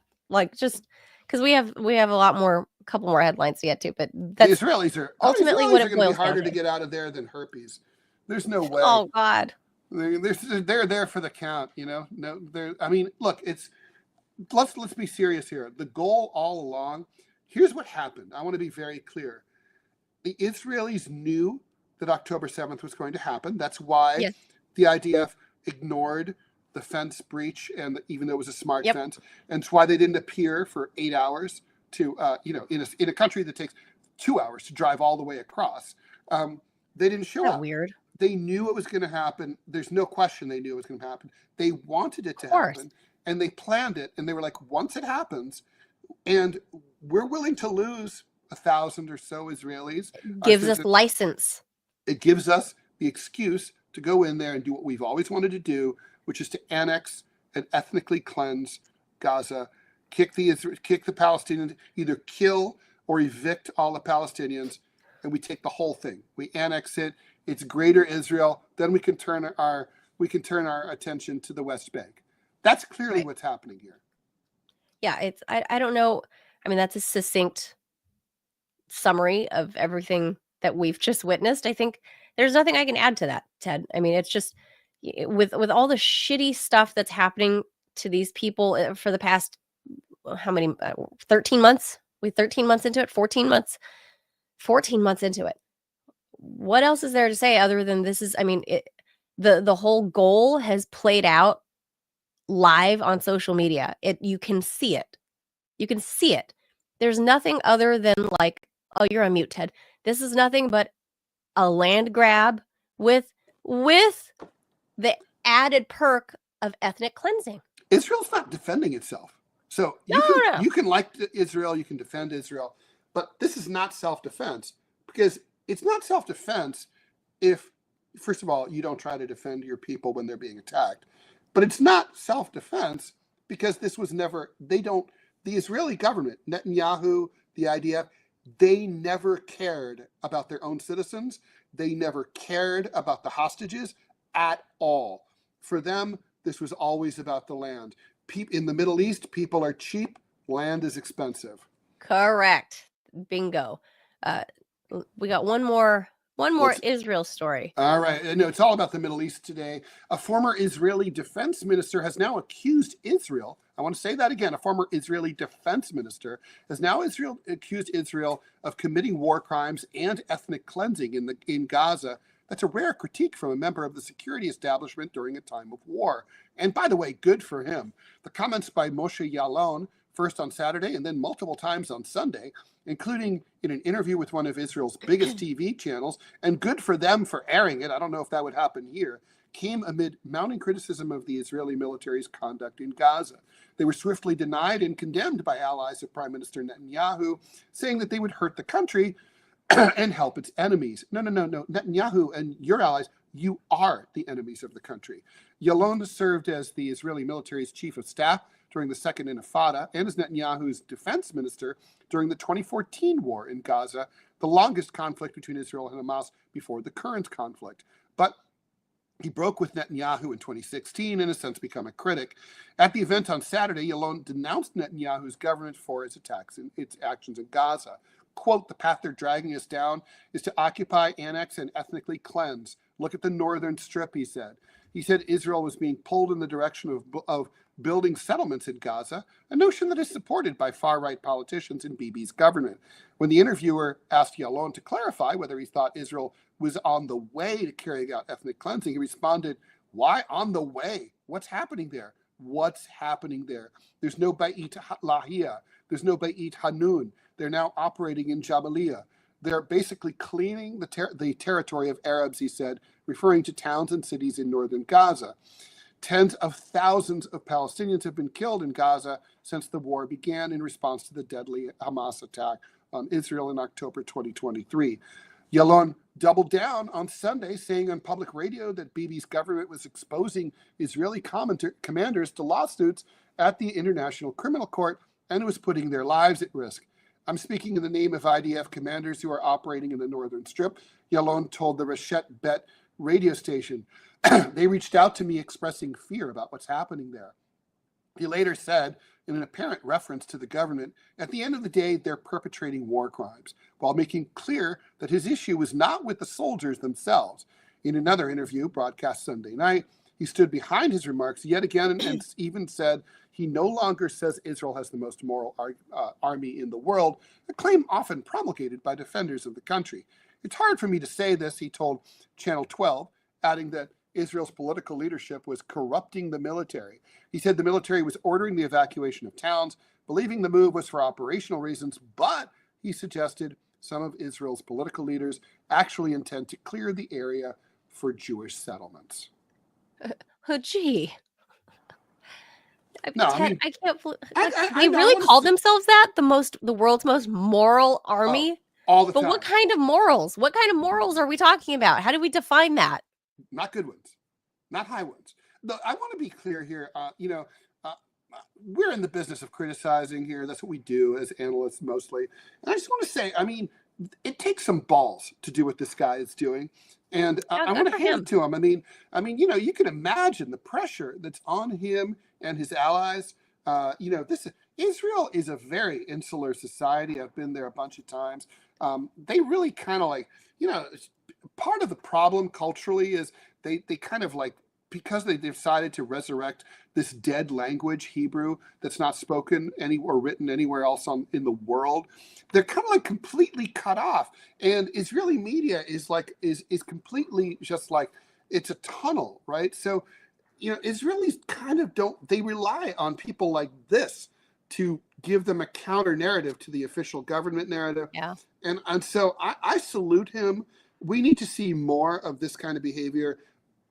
[SPEAKER 1] Just because we have a couple more headlines to get to, but that's
[SPEAKER 2] the Israelis are
[SPEAKER 1] ultimately what it
[SPEAKER 2] going to be
[SPEAKER 1] boils
[SPEAKER 2] harder
[SPEAKER 1] down
[SPEAKER 2] to get out of there than herpes. There's no way.
[SPEAKER 1] Oh God.
[SPEAKER 2] They're there for the count, No, I mean, look, let's be serious here. The goal all along, here's what happened. I want to be very clear. The Israelis knew that October 7th was going to happen. That's why the IDF ignored the fence breach, and even though it was a smart fence, and it's why they didn't appear for 8 hours to, in a country that takes 2 hours to drive all the way across. They didn't show up.
[SPEAKER 1] Weird.
[SPEAKER 2] They knew it was going to happen. There's no question they knew it was going to happen. They wanted it to happen, and they planned it, and they were like, once it happens, and we're willing to lose 1,000 or so Israelis.
[SPEAKER 1] Gives us license.
[SPEAKER 2] It gives us the excuse to go in there and do what we've always wanted to do, which is to annex and ethnically cleanse Gaza, kick the Palestinians, either kill or evict all the Palestinians, and we take the whole thing. We annex it. It's greater Israel. Then we can turn our attention to the West Bank. That's clearly what's happening here.
[SPEAKER 1] Yeah, I don't know. I mean, that's a succinct summary of everything that we've just witnessed. I think there's nothing I can add to that, Ted. I mean, it's just with all the shitty stuff that's happening to these people for the past how many 13 months? We're 13 months into it, 14 months. 14 months into it. What else is there to say other than this is, I mean, the whole goal has played out live on social media. You can see it. You can see it. There's nothing other than like, oh, you're on mute, Ted. This is nothing but a land grab with the added perk of ethnic cleansing.
[SPEAKER 2] Israel's not defending itself. So you can like Israel, you can defend Israel, but this is not self-defense, because it's not self-defense if, first of all, you don't try to defend your people when they're being attacked. But it's not self-defense because this was never, the Israeli government, Netanyahu, the IDF, they never cared about their own citizens. They never cared about the hostages at all. For them, this was always about the land. In the Middle East, people are cheap, land is expensive.
[SPEAKER 1] Correct. Bingo. We got one more Israel story.
[SPEAKER 2] All right. No, it's all about the Middle East today. A former Israeli defense minister has now accused Israel. I want to say that again. A former Israeli defense minister has now accused Israel of committing war crimes and ethnic cleansing in Gaza. That's a rare critique from a member of the security establishment during a time of war. And by the way, good for him. The comments by Moshe Yaalon, first on Saturday and then multiple times on Sunday, including in an interview with one of Israel's biggest TV channels, and good for them for airing it, I don't know if that would happen here, came amid mounting criticism of the Israeli military's conduct in Gaza. They were swiftly denied and condemned by allies of Prime Minister Netanyahu, saying that they would hurt the country and help its enemies. No. Netanyahu and your allies, you are the enemies of the country. Yaalon served as the Israeli military's chief of staff during the Second Intifada and as Netanyahu's defense minister during the 2014 war in Gaza, the longest conflict between Israel and Hamas before the current conflict. But he broke with Netanyahu in 2016 and has since become a critic. At the event on Saturday, Yaalon denounced Netanyahu's government for its attacks and its actions in Gaza. Quote, the path they're dragging us down is to occupy, annex, and ethnically cleanse. Look at the northern strip, he said. He said Israel was being pulled in the direction of building settlements in Gaza, a notion that is supported by far-right politicians in Bibi's government. When the interviewer asked Yaalon to clarify whether he thought Israel was on the way to carrying out ethnic cleansing, he responded, why on the way? What's happening there? What's happening there? There's no Beit Lahia. There's no Beit Hanun. They're now operating in Jabalia. They're basically cleaning the territory of Arabs, he said, referring to towns and cities in northern Gaza. Tens of thousands of Palestinians have been killed in Gaza since the war began in response to the deadly Hamas attack on Israel in October 2023. Yaalon doubled down on Sunday, saying on public radio that Bibi's government was exposing Israeli commanders to lawsuits at the International Criminal Court and was putting their lives at risk. I'm speaking in the name of IDF commanders who are operating in the northern strip, Yaalon told the Reshet Bet radio station. They reached out to me expressing fear about what's happening there. He later said, in an apparent reference to the government, at the end of the day, they're perpetrating war crimes, while making clear that his issue was not with the soldiers themselves. In another interview broadcast Sunday night, he stood behind his remarks yet again and even said he no longer says Israel has the most moral army in the world, a claim often promulgated by defenders of the country. It's hard for me to say this, he told Channel 12, adding that Israel's political leadership was corrupting the military. He said the military was ordering the evacuation of towns, believing the move was for operational reasons, but he suggested some of Israel's political leaders actually intend to clear the area for Jewish settlements.
[SPEAKER 1] Oh, gee.
[SPEAKER 2] No,
[SPEAKER 1] Ted,
[SPEAKER 2] I mean,
[SPEAKER 1] I can't believe
[SPEAKER 2] I
[SPEAKER 1] they really call themselves that, the world's most moral army.
[SPEAKER 2] All the
[SPEAKER 1] But
[SPEAKER 2] time.
[SPEAKER 1] what kind of morals? What kind of morals are we talking about? How do we define that?
[SPEAKER 2] Not good ones, not high ones. I want to be clear here. We're in the business of criticizing here. That's what we do as analysts mostly. And I just want to say, I mean, it takes some balls to do what this guy is doing. And I
[SPEAKER 1] Good
[SPEAKER 2] want
[SPEAKER 1] for
[SPEAKER 2] to hand
[SPEAKER 1] him.
[SPEAKER 2] it to him. You can imagine the pressure that's on him and his allies. Israel is a very insular society. I've been there a bunch of times. They really kind of part of the problem culturally is they kind of because they decided to resurrect this dead language, Hebrew, that's not spoken or written anywhere else in the world. They're kind of completely cut off. And Israeli media is completely just it's a tunnel, right? So, Israelis kind of they rely on people like this to give them a counter narrative to the official government narrative.
[SPEAKER 1] Yeah.
[SPEAKER 2] And so I salute him. We need to see more of this kind of behavior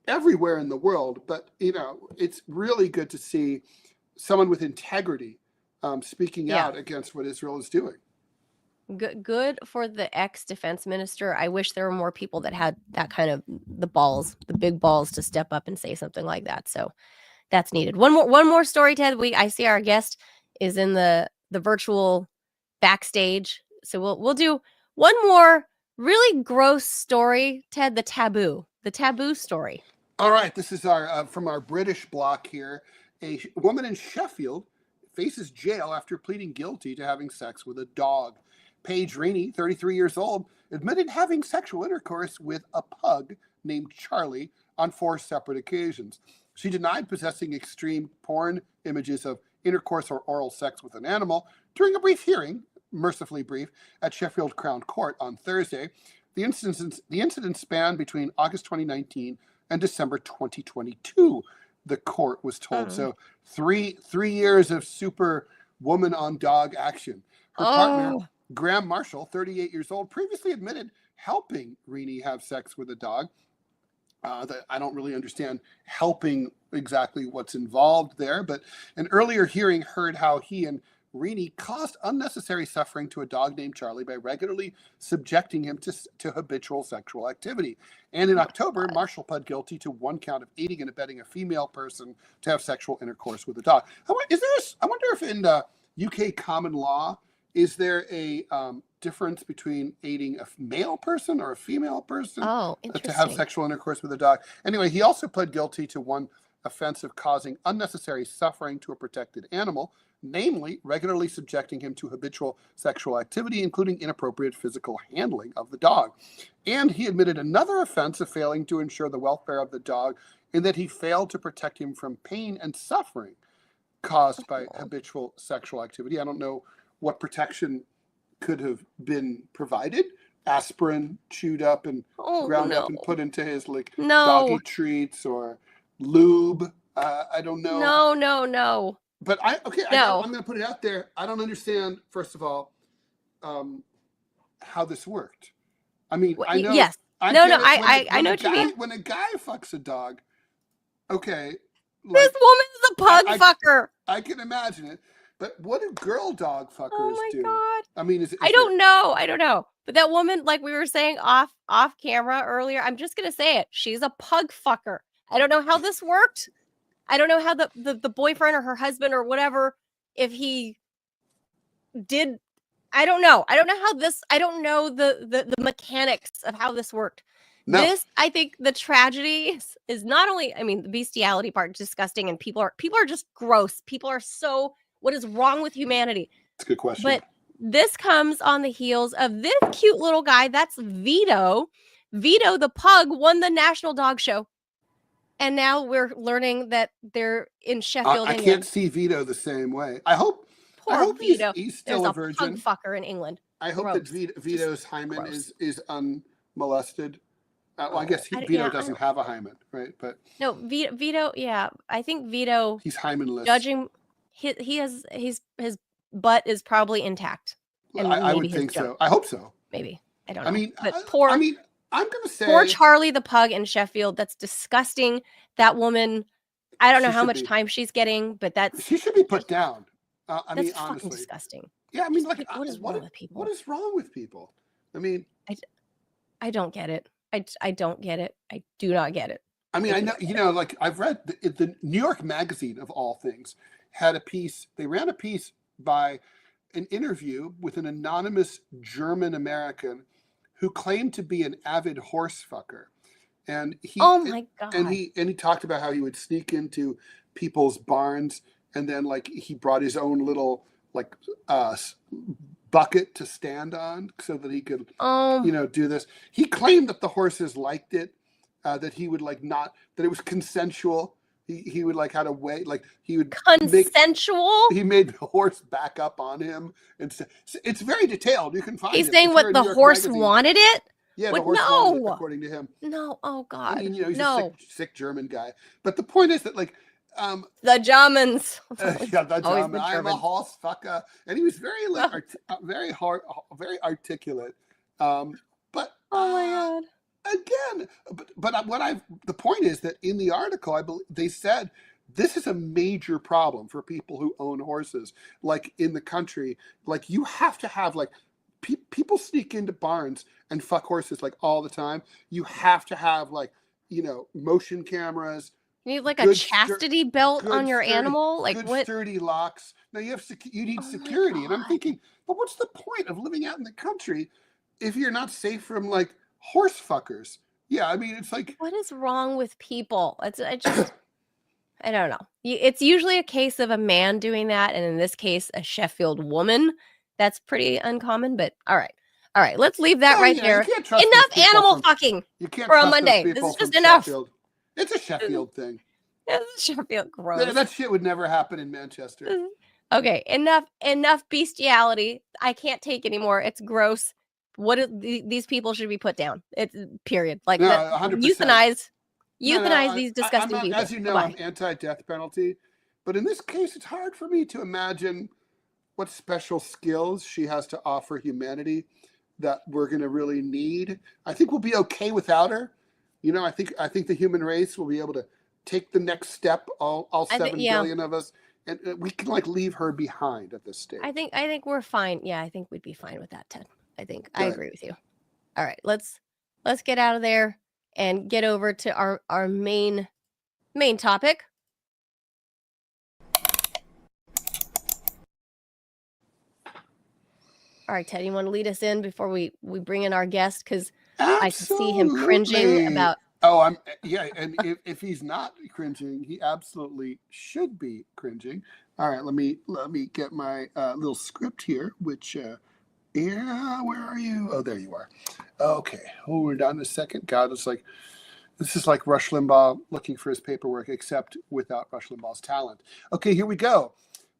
[SPEAKER 2] everywhere in the world, but it's really good to see someone with integrity speaking out against what Israel is doing.
[SPEAKER 1] Good for the ex-defense minister. I wish there were more people that had that kind of the big balls to step up and say something like that. So that's needed. One more story, Ted. I see our guest is in the virtual backstage, so we'll do one more really gross story, Ted. The taboo story.
[SPEAKER 2] All right, this is our from our British block here. A woman in Sheffield faces jail after pleading guilty to having sex with a dog. Paige Rainey, 33 years old, admitted having sexual intercourse with a pug named Charlie on 4 separate occasions. She denied possessing extreme porn images of intercourse or oral sex with an animal during a brief hearing, mercifully brief, at Sheffield Crown Court on Thursday. The incident spanned between August 2019 and December 2022, the court was told. So 3 years of super woman on dog action. Her partner, Graham Marshall, 38 years old, previously admitted helping Rainey have sex with a dog. I don't really understand helping exactly what's involved there, but an earlier hearing heard how he and Rainey caused unnecessary suffering to a dog named Charlie by regularly subjecting him to habitual sexual activity. And in October, Marshall pled guilty to 1 count of aiding and abetting a female person to have sexual intercourse with a dog. I wonder if in UK common law, is there a difference between aiding a male person or a female person to have sexual intercourse with a dog? Anyway, he also pled guilty to 1 offense of causing unnecessary suffering to a protected animal, namely regularly subjecting him to habitual sexual activity, including inappropriate physical handling of the dog. And he admitted another offense of failing to ensure the welfare of the dog in that he failed to protect him from pain and suffering caused by habitual sexual activity. I don't know what protection could have been provided. Aspirin chewed up and ground up and put into his doggy treats, or lube. I don't know.
[SPEAKER 1] No.
[SPEAKER 2] But I'm going to put it out there. I don't understand, first of all, how this worked. I mean, I know.
[SPEAKER 1] Yes. I know what you mean.
[SPEAKER 2] When a guy fucks a dog, okay.
[SPEAKER 1] This woman's a pug fucker.
[SPEAKER 2] I can imagine it. But what do girl dog fuckers do?
[SPEAKER 1] Oh my God.
[SPEAKER 2] I mean,
[SPEAKER 1] I don't know. But that woman, like we were saying off camera earlier, I'm just going to say it. She's a pug fucker. I don't know how this worked. I don't know how the boyfriend or her husband or whatever, if he did, I don't know. I don't know the mechanics of how this worked. No. This, I think the tragedy is not only, I mean, the bestiality part is disgusting, and people are just gross. People are so, what is wrong with humanity?
[SPEAKER 2] That's a good question.
[SPEAKER 1] But this comes on the heels of this cute little guy. That's Vito. Vito the pug won the National Dog Show. And now we're learning that they're in Sheffield.
[SPEAKER 2] I can't see Vito the same way. I hope
[SPEAKER 1] Vito.
[SPEAKER 2] He's still a virgin.
[SPEAKER 1] There's a pug fucker in England.
[SPEAKER 2] I hope that Vito's hymen is unmolested. Well, I guess Vito doesn't have a hymen, right? But
[SPEAKER 1] no, Vito. Yeah, I think Vito.
[SPEAKER 2] He's hymenless.
[SPEAKER 1] Judging, his butt is probably intact.
[SPEAKER 2] I would think so. I hope so.
[SPEAKER 1] Maybe, I don't know.
[SPEAKER 2] I mean, I'm going to say...
[SPEAKER 1] Poor Charlie the pug in Sheffield. That's disgusting. That woman, I don't know how much time she's getting, but
[SPEAKER 2] she should be put down. I mean, honestly.
[SPEAKER 1] Fucking disgusting.
[SPEAKER 2] Yeah, I mean,
[SPEAKER 1] what is wrong with people?
[SPEAKER 2] What is wrong with people? I mean...
[SPEAKER 1] I don't get it. I don't get it. I do not get it.
[SPEAKER 2] I mean, I know, I've read the New York Magazine, of all things, had a piece. They ran a piece by an interview with an anonymous German American who claimed to be an avid horse fucker. And
[SPEAKER 1] oh my God.
[SPEAKER 2] And he talked about how he would sneak into people's barns, and then like he brought his own little like bucket to stand on so that he could do this. He claimed that the horses liked it, that he would like not, that it was consensual. He would like had a way, like he would
[SPEAKER 1] consensual.
[SPEAKER 2] He made the horse back up on him, and so it's very detailed. You can find.
[SPEAKER 1] He's saying what the horse wanted it.
[SPEAKER 2] Yeah, the horse wanted it, according to him.
[SPEAKER 1] No, oh God.
[SPEAKER 2] I mean, he's a sick German guy. But the point is that like
[SPEAKER 1] the Germans.
[SPEAKER 2] Yeah, the German. I'm a horse fucker, and he was very like very articulate. But
[SPEAKER 1] oh my God.
[SPEAKER 2] Again, but the point is that in the article, I believe they said this is a major problem for people who own horses. Like in the country, like you have to have like people sneak into barns and fuck horses like all the time. You have to have like motion cameras.
[SPEAKER 1] You need like a chastity belt on your animal, like
[SPEAKER 2] good
[SPEAKER 1] what?
[SPEAKER 2] Sturdy locks. Now you need security, and I'm thinking, but what's the point of living out in the country if you're not safe from like horse fuckers? Yeah, I mean, it's like,
[SPEAKER 1] what is wrong with people? I don't know. It's usually a case of a man doing that, and in this case, a Sheffield woman. That's pretty uncommon, but all right. Let's leave that right there. Enough animal fucking for a Monday. This is just enough.
[SPEAKER 2] Sheffield. It's a Sheffield thing.
[SPEAKER 1] It's Sheffield, gross.
[SPEAKER 2] That shit would never happen in Manchester.
[SPEAKER 1] Okay, enough bestiality. I can't take anymore. It's gross. These people should be put down. It's period. Like 100%. Euthanize these disgusting people.
[SPEAKER 2] As you know, I'm anti-death penalty, but in this case, it's hard for me to imagine what special skills she has to offer humanity that we're going to really need. I think we'll be okay without her. I think the human race will be able to take the next step. All 7 billion of us, and we can like leave her behind at this stage.
[SPEAKER 1] I think we're fine. Yeah, I think we'd be fine with that, Ted. I agree with you. All right, let's get out of there and get over to our main topic. All right, Ted, you want to lead us in before we bring in our guest? Because I can see him cringing about.
[SPEAKER 2] Oh, and if he's not cringing, he absolutely should be cringing. All right, let me get my little script here, which. Yeah, where are you? Oh, there you are. Okay. Oh, we're down in a second. God, this is like Rush Limbaugh looking for his paperwork, except without Rush Limbaugh's talent. Okay, here we go.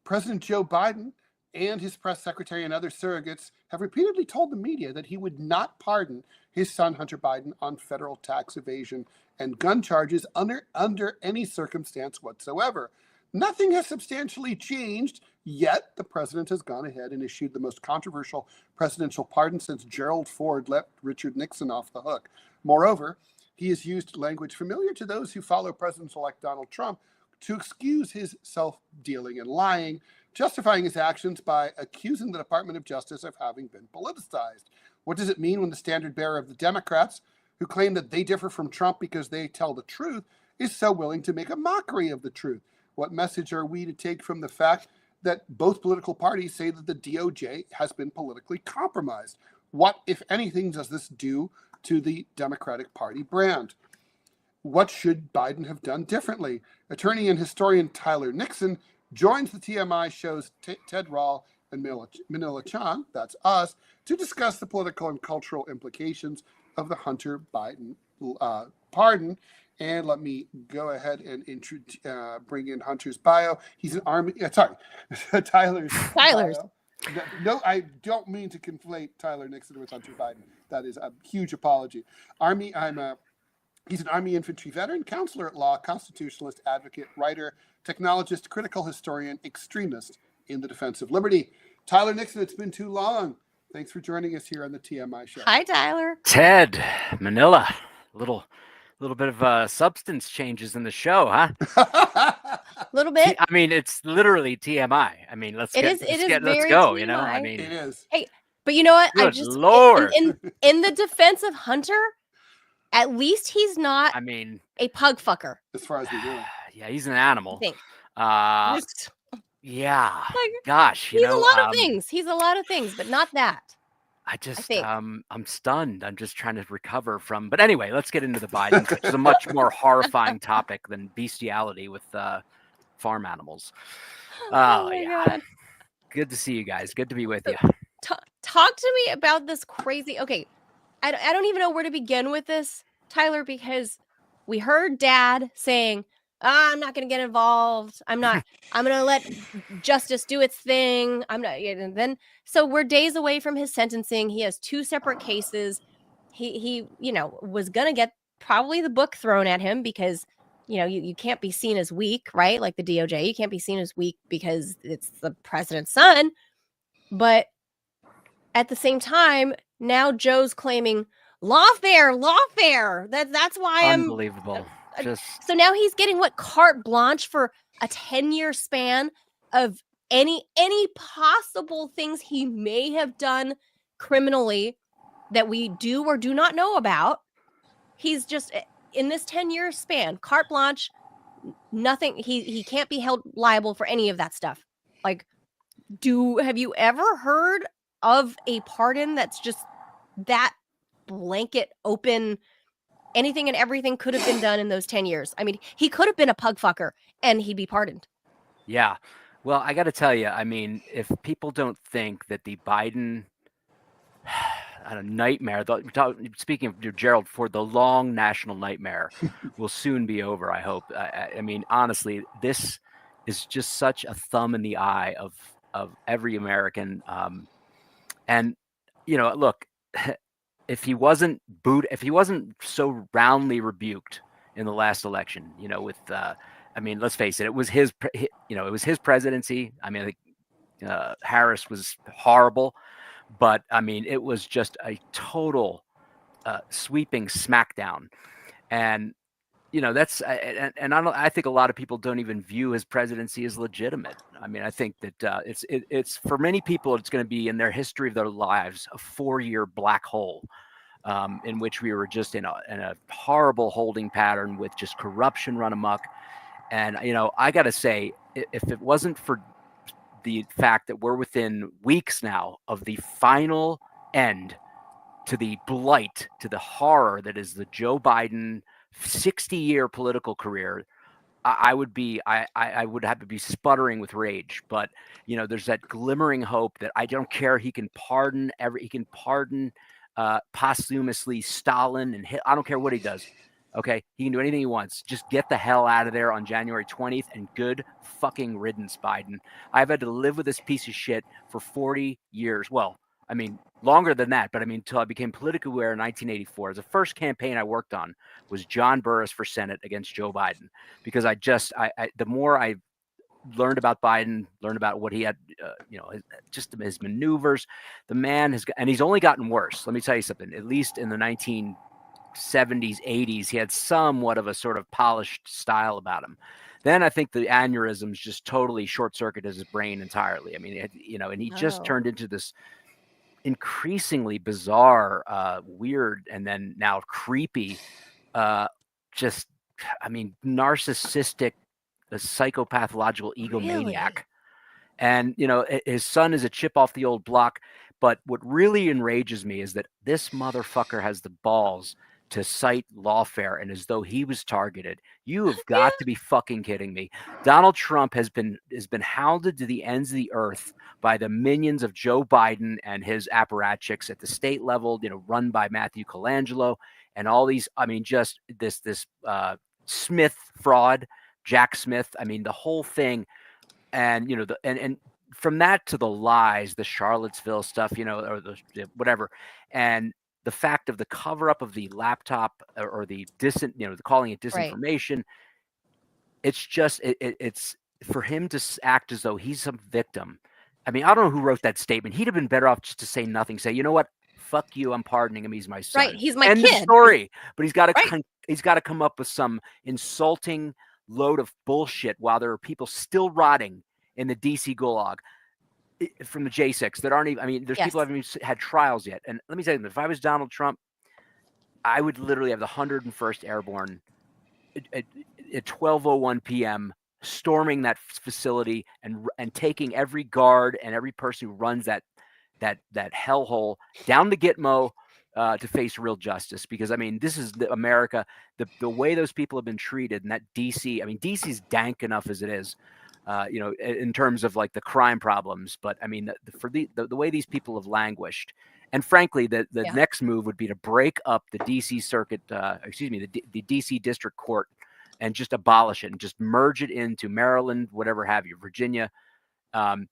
[SPEAKER 2] President Joe Biden and his press secretary and other surrogates have repeatedly told the media that he would not pardon his son, Hunter Biden, on federal tax evasion and gun charges under any circumstance whatsoever. Nothing has substantially changed, yet the president has gone ahead and issued the most controversial presidential pardon since Gerald Ford let Richard Nixon off the hook. Moreover, he has used language familiar to those who follow President-elect Donald Trump to excuse his self-dealing and lying, justifying his actions by accusing the Department of Justice of having been politicized. What does it mean when the standard bearer of the Democrats, who claim that they differ from Trump because they tell the truth, is so willing to make a mockery of the truth? What message are we to take from the fact that both political parties say that the DOJ has been politically compromised? What, if anything, does this do to the Democratic Party brand? What should Biden have done differently? Attorney and historian Tyler Nixon joins the TMI shows Ted Rall and Manila Chan, that's us, to discuss the political and cultural implications of the Hunter Biden pardon. And let me go ahead and bring in Hunter's bio. He's an Army. Tyler's. Bio. No, I don't mean to conflate Tyler Nixon with Hunter Biden. That is a huge apology. He's an Army infantry veteran, counselor at law, constitutionalist, advocate, writer, technologist, critical historian, extremist in the defense of liberty. Tyler Nixon, it's been too long. Thanks for joining us here on the TMI show.
[SPEAKER 1] Hi, Tyler.
[SPEAKER 3] Ted, Manila, little bit of substance changes in the show, huh?
[SPEAKER 1] A little bit.
[SPEAKER 3] I mean, it's literally TMI. I mean, let's go.
[SPEAKER 1] TMI.
[SPEAKER 3] You know, I mean,
[SPEAKER 2] it is.
[SPEAKER 1] Hey, but you know what?
[SPEAKER 3] Lord.
[SPEAKER 1] In the defense of Hunter, at least he's not.
[SPEAKER 3] I mean,
[SPEAKER 1] a pug fucker.
[SPEAKER 2] As far as we know.
[SPEAKER 3] Yeah, he's an animal.
[SPEAKER 1] I think.
[SPEAKER 3] Yeah.
[SPEAKER 1] Like,
[SPEAKER 3] Gosh,
[SPEAKER 1] he's a lot of things. He's a lot of things, but not that.
[SPEAKER 3] I just,
[SPEAKER 1] think.
[SPEAKER 3] I'm stunned. I'm just trying to recover from. But anyway, let's get into the Bidens, which is a much more horrifying topic than bestiality with farm animals.
[SPEAKER 1] Oh
[SPEAKER 3] Oh,
[SPEAKER 1] my
[SPEAKER 3] yeah.
[SPEAKER 1] God.
[SPEAKER 3] Good to see you guys. Good to be with
[SPEAKER 1] So,
[SPEAKER 3] you.
[SPEAKER 1] Talk to me about this crazy. Okay, I don't even know where to begin with this, Tyler, because we heard Dad saying, I'm not going to get involved. I'm going to let justice do its thing. I'm not. And then, so we're days away from his sentencing. He has 2 separate cases. He was going to get probably the book thrown at him because, you can't be seen as weak, right? Like the DOJ, you can't be seen as weak because it's the president's son. But at the same time, now Joe's claiming lawfare. That's why
[SPEAKER 3] Unbelievable.
[SPEAKER 1] so now he's getting what, carte blanche for a 10-year span of any possible things he may have done criminally that we do or do not know about. He's just in this 10-year span, carte blanche, nothing. He can't be held liable for any of that stuff. Like, have you ever heard of a pardon that's just that blanket open? Anything and everything could have been done in those 10 years. I mean, he could have been a pug fucker and he'd be pardoned.
[SPEAKER 3] Yeah. Well, I got to tell you, I mean, if people don't think that the Biden nightmare, speaking of Gerald Ford, the long national nightmare will soon be over, I hope. I mean, honestly, this is just such a thumb in the eye of every American. And, look, if he wasn't so roundly rebuked in the last election, with, I mean, let's face it, it was his presidency. I mean, I think Harris was horrible, but I mean, it was just a total sweeping smackdown. And, that's, and I think a lot of people don't even view his presidency as legitimate. I mean, I think that it's for many people, it's going to be in their history of their lives, a 4-year black hole. In which we were just in a horrible holding pattern with just corruption run amok. And, I got to say, if it wasn't for the fact that we're within weeks now of the final end to the blight, to the horror that is the Joe Biden 60-year political career, I would have to be sputtering with rage. But, there's that glimmering hope that I don't care. He can pardon posthumously Stalin and I don't care what he does. Okay, he can do anything he wants. Just get the hell out of there on January 20th and good fucking riddance, Biden. I've had to live with this piece of shit for 40 years. Well, I mean, longer than that, but I mean, until I became politically aware in 1984. The first campaign I worked on was John Burris for Senate against Joe Biden, because the more I learned about Biden, learned about what he had, just his maneuvers. The man and he's only gotten worse. Let me tell you something. At least in the 1970s, 80s, he had somewhat of a sort of polished style about him. Then I think the aneurysms just totally short-circuited his brain entirely. I mean, and he just turned into this increasingly bizarre, weird, and then now creepy, narcissistic, a psychopathological egomaniac. Really? And, his son is a chip off the old block. But what really enrages me is that this motherfucker has the balls to cite lawfare, and as though he was targeted. You have got to be fucking kidding me. Donald Trump has been hounded to the ends of the earth by the minions of Joe Biden and his apparatchiks at the state level, run by Matthew Colangelo and all these. I mean, just this Smith fraud, Jack Smith. I mean, the whole thing. And, and from that to the lies, the Charlottesville stuff, or the whatever. And the fact of the cover up of the laptop or the calling it disinformation. Right. It's just, it's for him to act as though he's some victim. I mean, I don't know who wrote that statement. He'd have been better off just to say nothing. Say, you know what? Fuck you. I'm pardoning him. He's my son.
[SPEAKER 1] Right. He's my
[SPEAKER 3] End
[SPEAKER 1] kid.
[SPEAKER 3] Of story. But he's got to come up with some insulting load of bullshit while there are people still rotting in the DC gulag from the J6 that aren't even, I mean, there's people who haven't even had trials yet. And let me tell you, if I was Donald Trump, I would literally have the 101st Airborne at 12:01 p.m. storming that facility and taking every guard and every person who runs that hellhole down to Gitmo to face real justice. Because I mean, this is America. The way those people have been treated, and that DC. I mean, DC's dank enough as it is, in terms of like the crime problems. But I mean, for the way these people have languished. And frankly, the next move would be to break up the DC circuit, the DC District Court, and just abolish it and just merge it into Maryland, whatever have you, Virginia. And,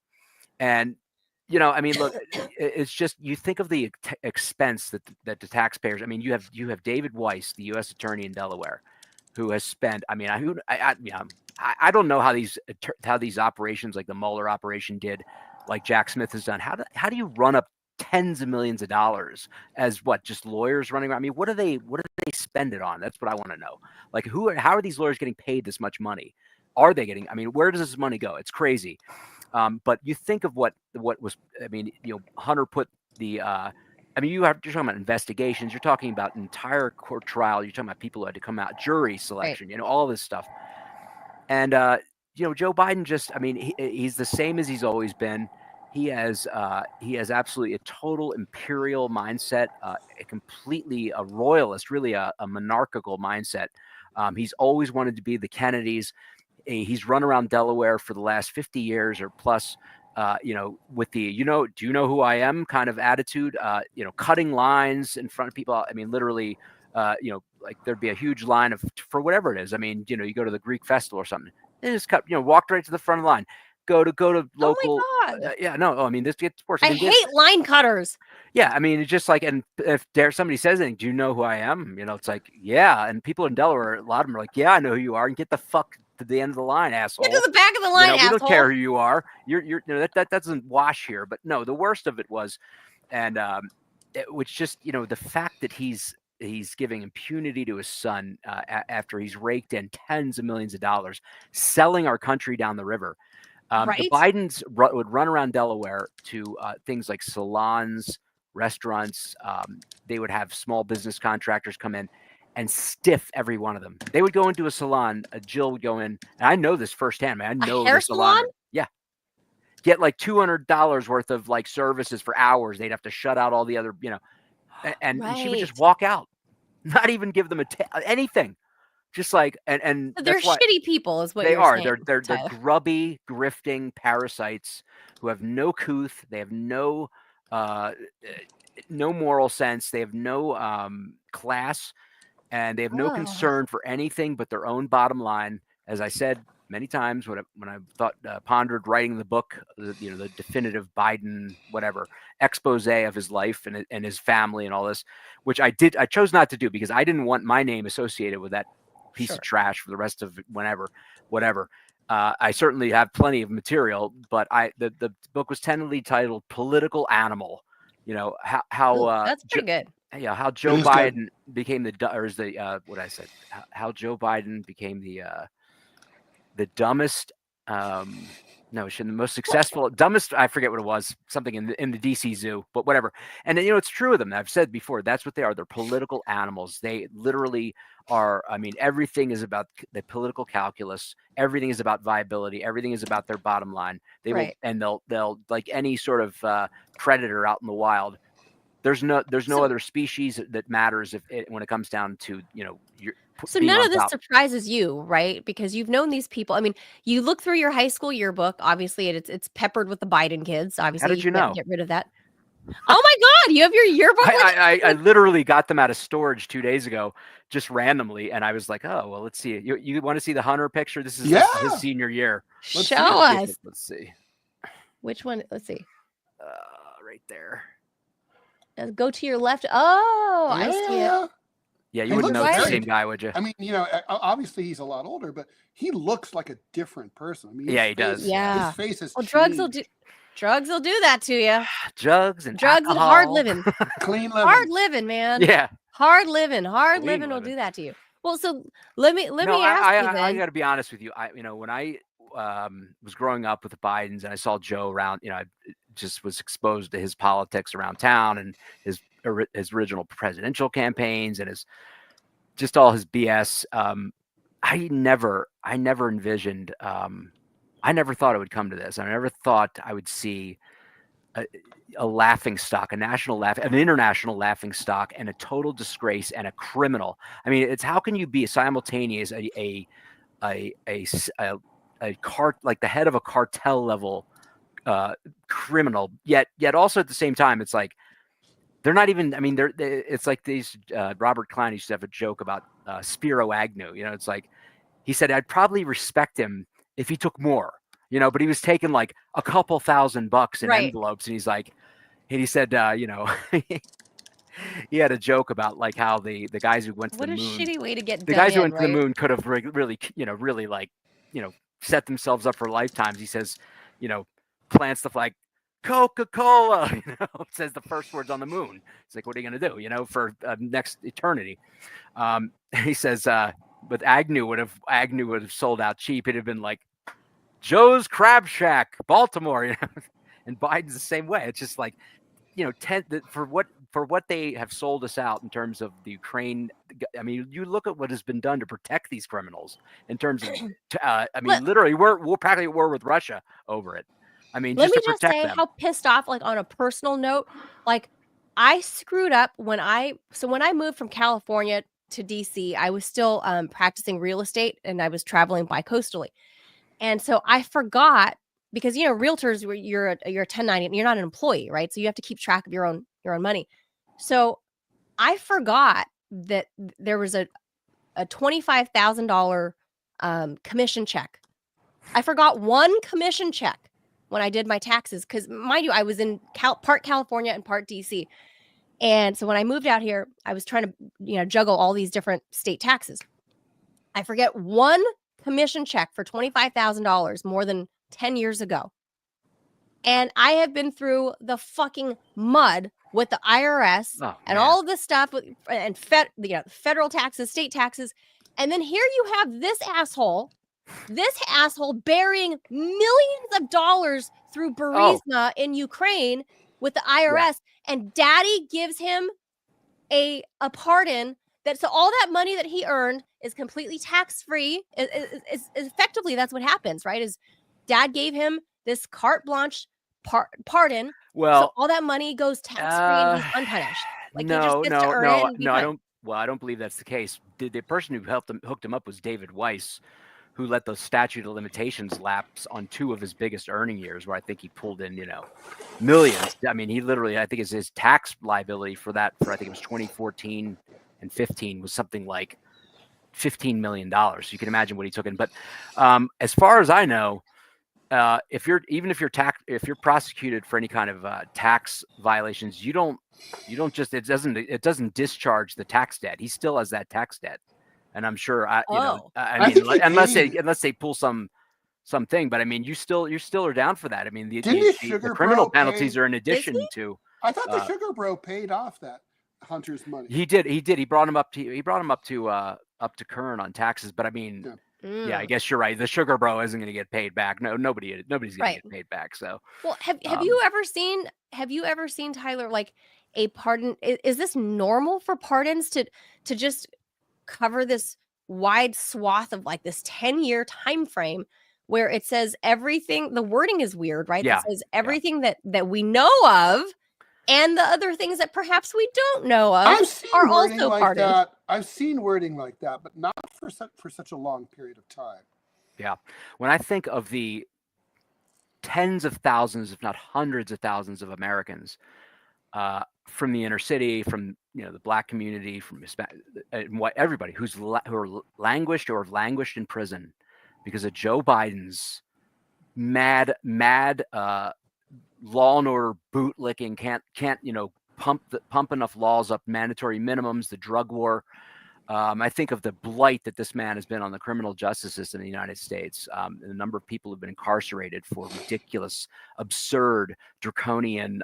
[SPEAKER 3] I mean, look, it's just, you think of the expense that the taxpayers, I mean, you have David Weiss, the U.S. attorney in Delaware, who has spent, I mean, I don't know how these operations, like the Mueller operation did, like Jack Smith has done. How do you run up tens of millions of dollars as just lawyers running around? I mean, what do they spend it on? That's what I want to know. Like, how are these lawyers getting paid this much money? Are they getting, I mean, where does this money go? It's crazy. But you think of what was, I mean, Hunter put the, I mean, you're talking about investigations, you're talking about entire court trial, you're talking about people who had to come out, jury selection, right. All this stuff. And, Joe Biden just, I mean, he's the same as he's always been. He has absolutely a total imperial mindset, completely a royalist, really a monarchical mindset. He's always wanted to be the Kennedys. He's run around Delaware for the last 50 years or plus, with the, do you know who I am kind of attitude, cutting lines in front of people. I mean, literally, like there'd be a huge line for whatever it is. I mean, you go to the Greek festival or something, they just walked right to the front of the line. Go to local.
[SPEAKER 1] Oh my God.
[SPEAKER 3] I mean, this gets worse.
[SPEAKER 1] I hate line cutters.
[SPEAKER 3] Yeah, I mean, it's just like, and if somebody says anything, do you know who I am? It's like, yeah. And people in Delaware, a lot of them are like, yeah, I know who you are, and get the fuck to the end of the line, asshole.
[SPEAKER 1] Get to the back of the line, asshole.
[SPEAKER 3] We don't care who you are. You're that doesn't wash here. But no, the worst of it was, and which just the fact that he's giving impunity to his son after he's raked in tens of millions of dollars, selling our country down the river.
[SPEAKER 1] Right?
[SPEAKER 3] The Bidens would run around Delaware to things like salons, restaurants. They would have small business contractors come in and stiff every one of them. They would go into a salon. Jill would go in, and I know this firsthand, man. I know
[SPEAKER 1] a hair salon?
[SPEAKER 3] Yeah. Get like $200 worth of like services for hours. They'd have to shut out all the other, and right. She would just walk out, not even give them anything. Just like, and
[SPEAKER 1] they're shitty people is what
[SPEAKER 3] they
[SPEAKER 1] you're
[SPEAKER 3] are.
[SPEAKER 1] Saying,
[SPEAKER 3] they're grubby, grifting parasites who have no couth. They have no moral sense. They have no class, and they have no concern for anything but their own bottom line. As I said many times when I pondered writing the book, the definitive Biden expose of his life and his family and all this, which I chose not to do because I didn't want my name associated with that piece of trash for the rest of whatever. I certainly have plenty of material, but the book was tentatively titled "Political Animal." How
[SPEAKER 1] that's pretty good.
[SPEAKER 3] Yeah, how Joe Biden became how Joe Biden became the dumbest. The most successful, dumbest. I forget what it was. Something in the DC Zoo, but whatever. And it's true of them. I've said before, that's what they are. They're political animals. They literally are. I mean, everything is about the political calculus. Everything is about viability. Everything is about their bottom line. They'll like any sort of predator out in the wild. There's no other species that matters when it comes down to
[SPEAKER 1] So none of this surprises you, right? Because you've known these people. I mean, you look through your high school yearbook. Obviously, it's peppered with the Biden kids. Obviously,
[SPEAKER 3] how did you know?
[SPEAKER 1] Get rid of that. Oh my God, you have your yearbook.
[SPEAKER 3] I literally got them out of storage 2 days ago, just randomly, and I was like, oh well, let's see. You want to see the Hunter picture? This is his senior year.
[SPEAKER 1] Show us.
[SPEAKER 3] Let's see.
[SPEAKER 1] Which one? Let's see.
[SPEAKER 3] Right there.
[SPEAKER 1] Go to your left. Oh, I see it.
[SPEAKER 3] Yeah, you wouldn't know it's the same guy, would you?
[SPEAKER 2] I mean, obviously he's a lot older, but he looks like a different person. I mean,
[SPEAKER 3] he does.
[SPEAKER 1] Yeah,
[SPEAKER 2] his face is.
[SPEAKER 1] Well, drugs will do that to you.
[SPEAKER 3] Drugs and alcohol.
[SPEAKER 1] Hard living,
[SPEAKER 2] clean living,
[SPEAKER 1] hard living, man.
[SPEAKER 3] Yeah,
[SPEAKER 1] hard living will do that to you. Well, so let me ask you then.
[SPEAKER 3] I got to be honest with you. When I was growing up with the Bidens and I saw Joe around, I just was exposed to his politics around town and his original presidential campaigns and all his BS. I never envisioned. I never thought it would come to this. I never thought I would see a laughing stock, an international laughing stock, and a total disgrace and a criminal. I mean, it's how can you be simultaneous a cart, like the head of a cartel level criminal, yet also at the same time, it's like they're not even. I mean, it's like these. Robert Klein used to have a joke about Spiro Agnew. You know, it's like he said, I'd probably respect him if he took more. You know, but he was taking like a couple $1,000 in envelopes, and he's like, and he said, you know, he had a joke about like how the guys who went to the moon.
[SPEAKER 1] What a shitty way to get
[SPEAKER 3] the guys who went to the moon could have really, you know, really like, you know, set themselves up for lifetimes. He says, you know, plants stuff like Coca-Cola, you know, says the first words on the moon. It's like, what are you going to do, you know, for next eternity? He says, but Agnew would have sold out cheap. It'd have been like Joe's Crab Shack, Baltimore, you know? And Biden's the same way. It's just like, you know, for what they have sold us out in terms of the Ukraine. I mean, you look at what has been done to protect these criminals in terms of, I mean, literally, we're practically at war with Russia over it. I mean,
[SPEAKER 1] let me
[SPEAKER 3] just
[SPEAKER 1] say
[SPEAKER 3] them.
[SPEAKER 1] How pissed off, like on a personal note, like I screwed up when I moved from California to DC, I was still practicing real estate and I was traveling bi-coastally. And so I forgot, because, you know, realtors, you're a 1090, you're not an employee, right? So you have to keep track of your own money. So I forgot that there was a $25,000 commission check. I forgot one commission check when I did my taxes, because mind you, I was in part California and part DC. And so when I moved out here, I was trying to, you know, juggle all these different state taxes. I forget one commission check for $25,000 more than 10 years ago. And I have been through the fucking mud with the IRS and all of this stuff and federal taxes, state taxes. And then here you have this asshole burying millions of dollars through Burisma in Ukraine with the IRS. Yeah. And daddy gives him a pardon. So all that money that he earned is completely tax-free. Effectively, that's what happens, right? Is dad gave him this carte blanche pardon.
[SPEAKER 3] Well,
[SPEAKER 1] so all that money goes tax-free and he's unpunished. Like he just gets to earn it and
[SPEAKER 3] I don't. Well, I don't believe that's the case. The person who hooked him up was David Weiss, who let the statute of limitations lapse on 2 of his biggest earning years, where I think he pulled in, you know, millions. I mean, he literally, I think his tax liability for I think it was 2014 and 15 was something like $15 million. So you can imagine what he took in. But as far as I know, if you're prosecuted for any kind of tax violations, you don't just, it doesn't discharge the tax debt. He still has that tax debt. And I'm sure, unless they pull something, but I mean, you still are down for that. I mean, the criminal penalties are in addition to.
[SPEAKER 2] I thought the Sugar Bro paid off that Hunter's money.
[SPEAKER 3] He did. He brought him up to current on taxes. But I mean, yeah, I guess you're right. The Sugar Bro isn't going to get paid back. No, nobody's going to get paid back. So,
[SPEAKER 1] well, have you ever seen Tyler, like a pardon? Is this normal for pardons to just cover this wide swath of like this 10-year time frame where it says everything? The wording is weird, right?
[SPEAKER 3] Yeah.
[SPEAKER 1] It says everything that we know of, and the other things that perhaps we don't know of are also pardoned.
[SPEAKER 2] I've seen wording like that, but not for such a long period of time.
[SPEAKER 3] Yeah. When I think of the tens of thousands, if not hundreds of thousands of Americans from the inner city, from, you know, the Black community, from everybody who are languished or have languished in prison because of Joe Biden's mad law and order bootlicking, can't you know, pump enough laws up, mandatory minimums, the drug war. I think of the blight that this man has been on the criminal justice system in the United States. And the number of people who've been incarcerated for ridiculous, absurd, draconian,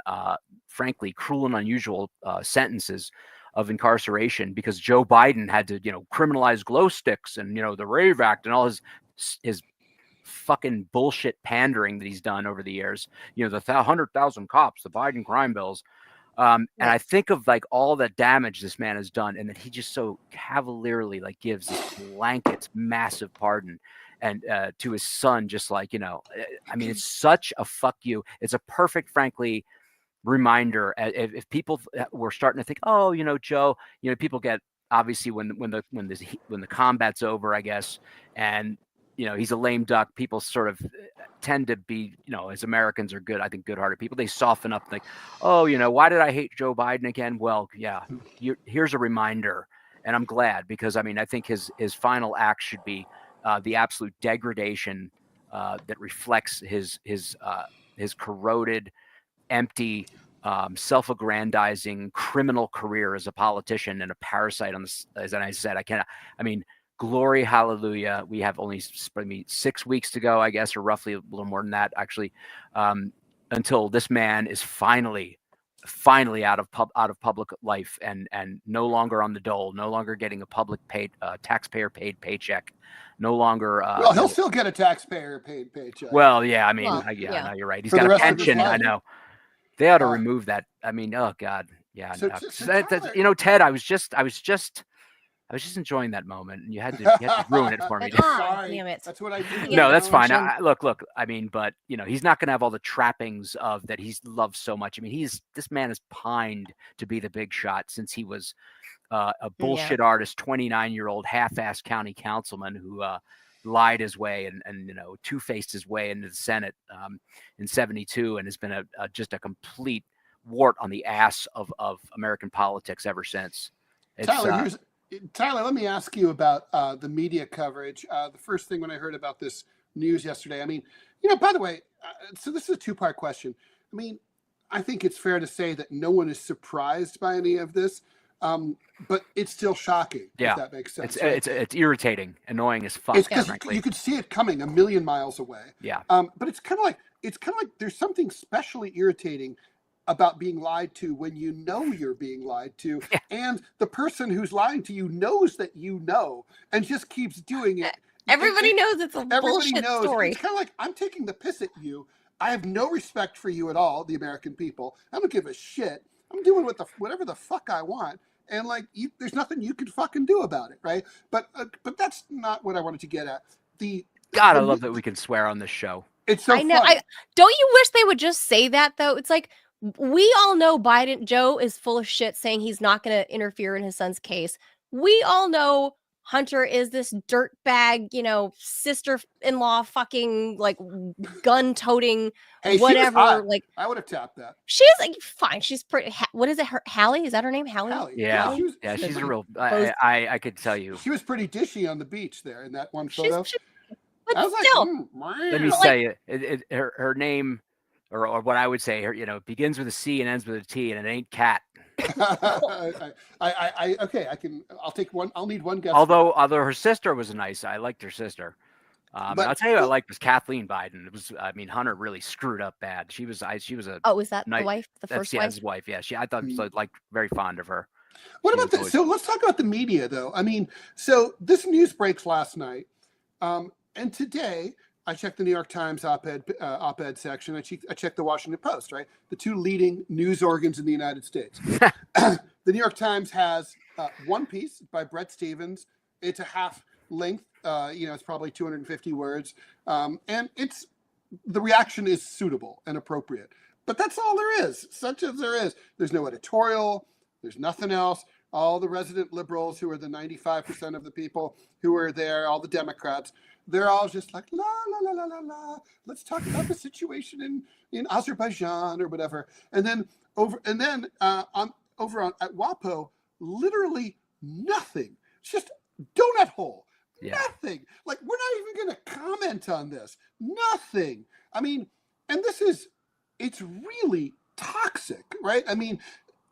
[SPEAKER 3] frankly, cruel and unusual sentences of incarceration because Joe Biden had to, you know, criminalize glow sticks and, you know, the Rave Act and all his fucking bullshit pandering that he's done over the years. You know, the 100,000 cops, the Biden crime bills. And I think of like all the damage this man has done, and that he just so cavalierly like gives this blanket massive pardon and to his son, just like, I mean, it's such a fuck you. It's a perfect, frankly, reminder. If people were starting to think, oh, Joe, people get obviously when the combat's over, I guess, and he's a lame duck. People sort of tend to be, as Americans are good, I think, good-hearted people. They soften up, like, oh, why did I hate Joe Biden again? Well, yeah, here's a reminder, and I'm glad, because I mean, I think his final act should be the absolute degradation that reflects his corroded, empty, self-aggrandizing criminal career as a politician and a parasite on this. As I said, glory, hallelujah. We have only 6 weeks to go, I guess, or roughly a little more than that, actually, until this man is finally out of public life and no longer on the dole, no longer getting a public paid taxpayer paid paycheck, no longer.
[SPEAKER 2] Well, he'll still get a taxpayer paid paycheck.
[SPEAKER 3] Well, yeah, I mean, no, you're right. He's
[SPEAKER 2] For
[SPEAKER 3] got a pension. I know. They ought to remove that. I mean, oh God, yeah. Ted, I was just enjoying that moment, and you had to ruin it for me.
[SPEAKER 2] Sorry,
[SPEAKER 1] damn it.
[SPEAKER 2] that's what I do.
[SPEAKER 3] No, that's fine. Look. I mean, but he's not going to have all the trappings of that he's loved so much. I mean, this man has pined to be the big shot since he was a bullshit artist, 29-year-old half-assed county councilman who lied his way and two-faced his way into the Senate in '72, and has been just a complete wart on the ass of American politics ever since.
[SPEAKER 2] Tyler, let me ask you about the media coverage. The first thing when I heard about this news yesterday, I mean, by the way, so this is a two-part question. I mean, I think it's fair to say that no one is surprised by any of this, but it's still shocking.
[SPEAKER 3] Yeah,
[SPEAKER 2] if that makes sense.
[SPEAKER 3] It's irritating, annoying as fuck.
[SPEAKER 2] It's because you could see it coming a million miles away.
[SPEAKER 3] Yeah.
[SPEAKER 2] But it's kind of like there's something especially irritating about being lied to when you're being lied to, and the person who's lying to you knows that and just keeps doing it.
[SPEAKER 1] Everybody knows it's a bullshit story.
[SPEAKER 2] It's kind of like, I'm taking the piss at you. I have no respect for you at all, the American people. I don't give a shit. I'm doing whatever the fuck I want, and there's nothing you can fucking do about it, right? But that's not what I wanted to get at.
[SPEAKER 3] I love that we can swear on this show.
[SPEAKER 2] It's so
[SPEAKER 1] I know.
[SPEAKER 2] funny.
[SPEAKER 1] Don't you wish they would just say that, though? It's like, we all know Joe is full of shit saying he's not going to interfere in his son's case. We all know Hunter is this dirtbag, sister-in-law fucking gun-toting, whatever.
[SPEAKER 2] I would have tapped that.
[SPEAKER 1] She's fine. She's pretty. What is it? Hallie? Is that her name? Hallie?
[SPEAKER 3] Yeah. She's a real. I could tell you.
[SPEAKER 2] She was pretty dishy on the beach there in that one photo.
[SPEAKER 1] But
[SPEAKER 2] I was
[SPEAKER 1] still,
[SPEAKER 3] let me say her name. Or what I would say, it begins with a C and ends with a T, and it ain't Cat.
[SPEAKER 2] I'll take one. I'll need one guess.
[SPEAKER 3] Although her sister was nice. I liked her sister. But I'll tell you what I liked was Kathleen Biden. It was, Hunter really screwed up bad. She was a.
[SPEAKER 1] Oh, was that the wife? The first wife?
[SPEAKER 3] His wife. Yeah. I thought was very fond of her.
[SPEAKER 2] What about this? So let's talk about the media, though. I mean, so this news breaks last night, and today. I checked the New York Times op-ed section. I checked the Washington Post, right? The two leading news organs in the United States. The New York Times has one piece by Bret Stephens. It's a half length. It's probably 250 words. And the reaction is suitable and appropriate. But that's all there is, such as there is. There's no editorial. There's nothing else. All the resident liberals, who are the 95% of the people who are there, all the Democrats, they're all just like, la, la, la, la, la, la. Let's talk about the situation in Azerbaijan or whatever. And then over at WAPO, literally nothing. It's just donut hole. Yeah. Nothing. We're not even going to comment on this. Nothing. I mean, and it's really toxic, right? I mean,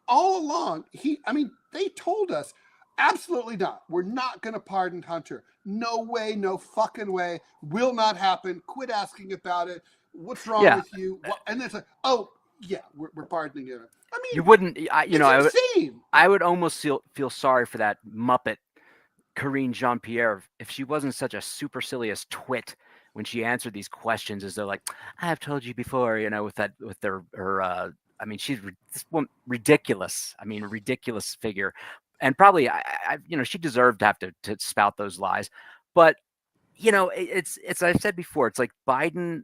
[SPEAKER 2] all along, they told us, absolutely not. We're not going to pardon Hunter. No way, no fucking way. Will not happen. Quit asking about it. What's wrong with you? And it's like, oh, yeah, we're pardoning him. I mean,
[SPEAKER 3] you wouldn't,
[SPEAKER 2] insane.
[SPEAKER 3] I would almost feel sorry for that Muppet, Karine Jean-Pierre, if she wasn't such a supercilious twit when she answered these questions, as though I have told you before, with her I mean, she's this one ridiculous. I mean, a ridiculous figure, and probably she deserved to have to spout those lies, but it's I've said before, it's like Biden,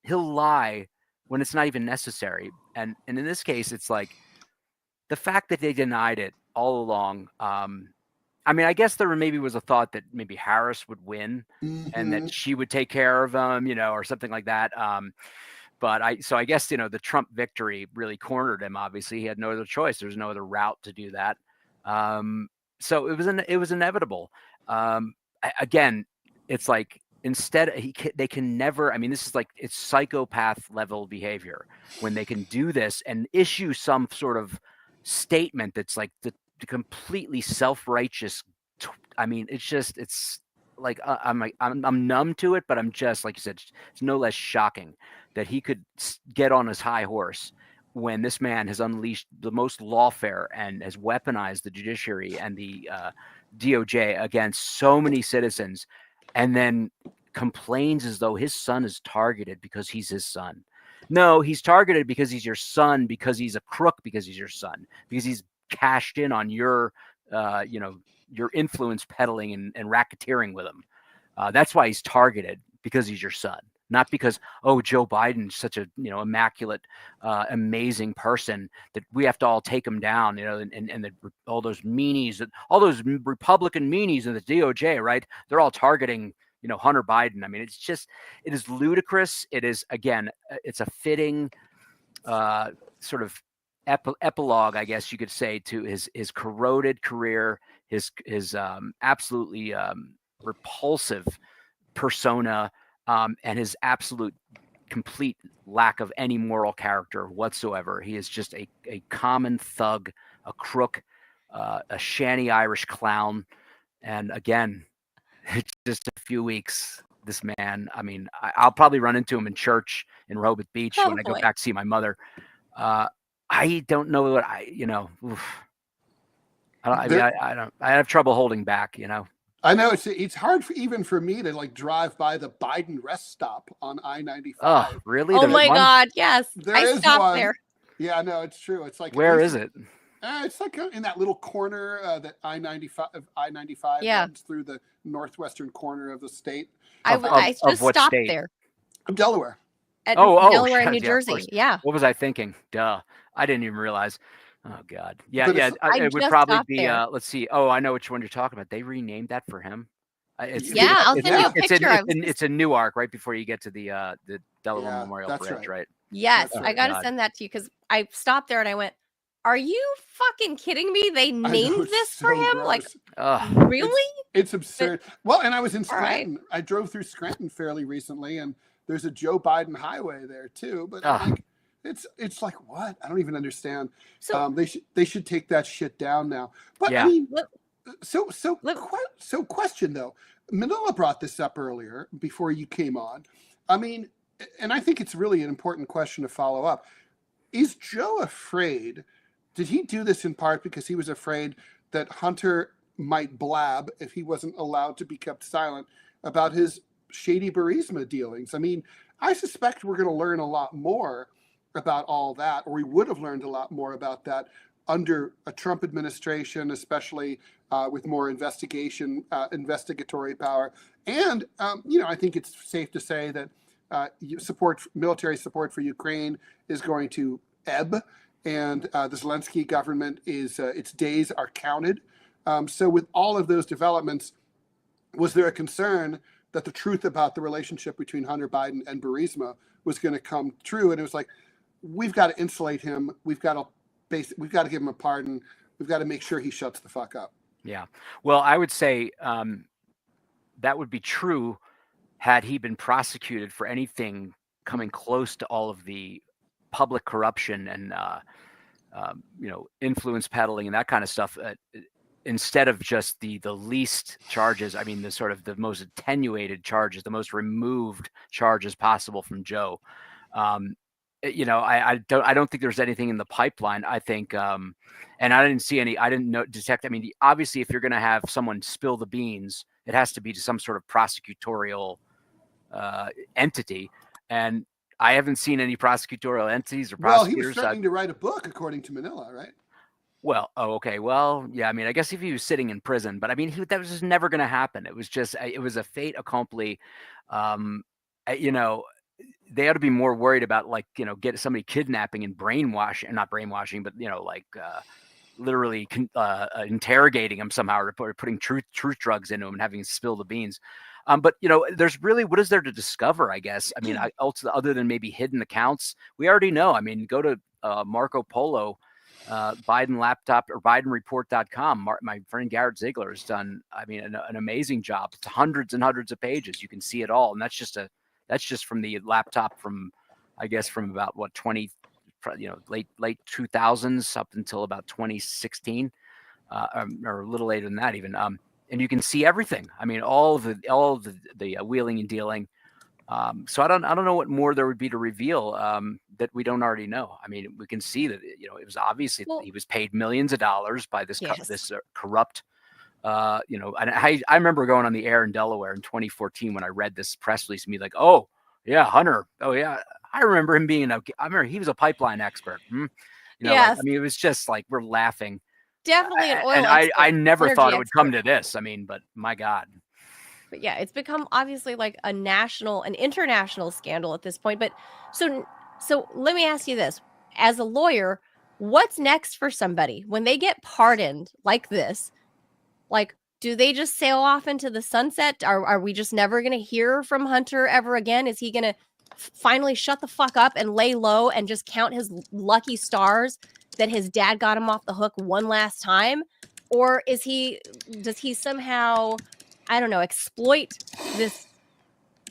[SPEAKER 3] he'll lie when it's not even necessary, and in this case, it's like the fact that they denied it all along. I mean, I guess there maybe was a thought that maybe Harris would win and that she would take care of him, or something like that. But I guess, the Trump victory really cornered him. Obviously, he had no other choice. There's no other route to do that. So it was inevitable. Again, it's like instead they can never. I mean, this is like it's psychopath level behavior when they can do this and issue some sort of statement that's like the completely self-righteous. I mean, it's like I'm numb to it, but I'm just like you said, it's no less shocking that he could get on his high horse when this man has unleashed the most lawfare and has weaponized the judiciary and the DOJ against so many citizens, and then complains as though his son is targeted because he's his son. No, he's targeted because he's your son, because he's a crook, because he's your son, because he's cashed in on your influence peddling and racketeering with him. That's why he's targeted, because he's your son, not because, Joe Biden's such a, immaculate, amazing person that we have to all take him down, and all those meanies, all those Republican meanies in the DOJ, right? They're all targeting, Hunter Biden. I mean, it is ludicrous. It is, again, it's a fitting sort of epilogue, I guess you could say, to his corroded career, his absolutely repulsive persona, and his absolute complete lack of any moral character whatsoever. He is just a common thug, a crook, a shanty Irish clown. And again, it's just a few weeks. This man, I mean, I'll probably run into him in church in Rehoboth Beach when I go back to see my mother. I don't know what I have trouble holding back,
[SPEAKER 2] I know it's hard even for me to like drive by the Biden rest stop on I-95.
[SPEAKER 3] Oh, really?
[SPEAKER 1] Oh my God, yes. I stopped there.
[SPEAKER 2] Yeah, no, it's true. It's like,
[SPEAKER 3] where is it?
[SPEAKER 2] It's like in that little corner that I-95 runs through the northwestern corner of the state.
[SPEAKER 1] I just stopped there.
[SPEAKER 2] Delaware.
[SPEAKER 1] Delaware and New Jersey. Yeah.
[SPEAKER 3] What was I thinking? Duh. I didn't even realize. Oh God. Yeah. It would
[SPEAKER 1] just
[SPEAKER 3] probably
[SPEAKER 1] stopped
[SPEAKER 3] be.
[SPEAKER 1] there.
[SPEAKER 3] Let's see. Oh, I know which one you're talking about. They renamed that for him.
[SPEAKER 1] I'll send you a picture.
[SPEAKER 3] It's in Newark, right before you get to the Delaware Memorial Bridge, right?
[SPEAKER 1] Yes, I got to send that to you because I stopped there and I went, "Are you fucking kidding me? They named this for him?
[SPEAKER 2] Gross.
[SPEAKER 1] Like, really?
[SPEAKER 2] It's absurd." Well, and I was in Scranton. Right. I drove through Scranton fairly recently, and there's a Joe Biden highway there too. But like, it's like, what? I don't even understand. So they should take that shit down now. But I mean, so question though. Manila brought this up earlier before you came on. I mean, and I think it's really an important question to follow up. Is Joe afraid? Did he do this in part because he was afraid that Hunter might blab if he wasn't allowed to be kept silent about his shady Burisma dealings? I mean, I suspect we're going to learn a lot more about all that, or we would have learned a lot more about that under a Trump administration, especially with more investigatory power. And, I think it's safe to say that military support for Ukraine is going to ebb, and the Zelensky government its days are counted. So with all of those developments, was there a concern that the truth about the relationship between Hunter Biden and Burisma was going to come true? And it was like, we've got to insulate him. We've got to give him a pardon. We've got to make sure he shuts the fuck up.
[SPEAKER 3] Yeah. Well, I would say that would be true had he been prosecuted for anything coming close to all of the public corruption and influence peddling and that kind of stuff, instead of just the least charges. I mean, the sort of the most attenuated charges, the most removed charges possible from Joe. I don't think there's anything in the pipeline. I think, and I didn't see any. I didn't detect. I mean, obviously, if you're going to have someone spill the beans, it has to be to some sort of prosecutorial entity. And I haven't seen any prosecutorial entities or
[SPEAKER 2] Well, he was
[SPEAKER 3] prosecutors.
[SPEAKER 2] threatening to write a book, according to Manila, right?
[SPEAKER 3] Well, oh, okay. Well, yeah. I mean, I guess if he was sitting in prison, but I mean, that was just never going to happen. It was just, it was a fait accompli. You know, they ought to be more worried about, like, you know, get somebody kidnapping and brainwashing, and not brainwashing, but, you know, like literally interrogating him somehow, or putting truth drugs into him and having him spill the beans. But, you know, there's really, what is there to discover, I guess? I mean, other than maybe hidden accounts, we already know. I mean, go to Marco Polo, Biden laptop, or BidenReport.com. My friend Garrett Ziegler has done, I mean, an amazing job. It's hundreds and hundreds of pages. You can see it all. And that's just from the laptop from, I guess, from about what, 20, you know, late 2000s up until about 2016, or a little later than that even. And you can see everything. I mean, all of the wheeling and dealing. So I don't know what more there would be to reveal that we don't already know. I mean, we can see that, you know, it was obviously he was paid millions of dollars by this corrupt. You know, and I remember going on the air in Delaware in 2014 when I read this press release and be like, oh yeah, Hunter. Oh yeah, I remember him being I remember he was a pipeline expert. You know, like, I mean, it was just like, we're laughing.
[SPEAKER 1] Definitely an oil
[SPEAKER 3] and
[SPEAKER 1] expert,
[SPEAKER 3] I never thought it would
[SPEAKER 1] expert.
[SPEAKER 3] come to this. I mean, but my God.
[SPEAKER 1] But yeah, it's become obviously like an international scandal at this point. But so let me ask you this. As a lawyer, what's next for somebody when they get pardoned like this? Like, do they just sail off into the sunset? Are we just never going to hear from Hunter ever again? Is he going to finally shut the fuck up and lay low and just count his lucky stars that his dad got him off the hook one last time? Or does he somehow, I don't know, exploit this?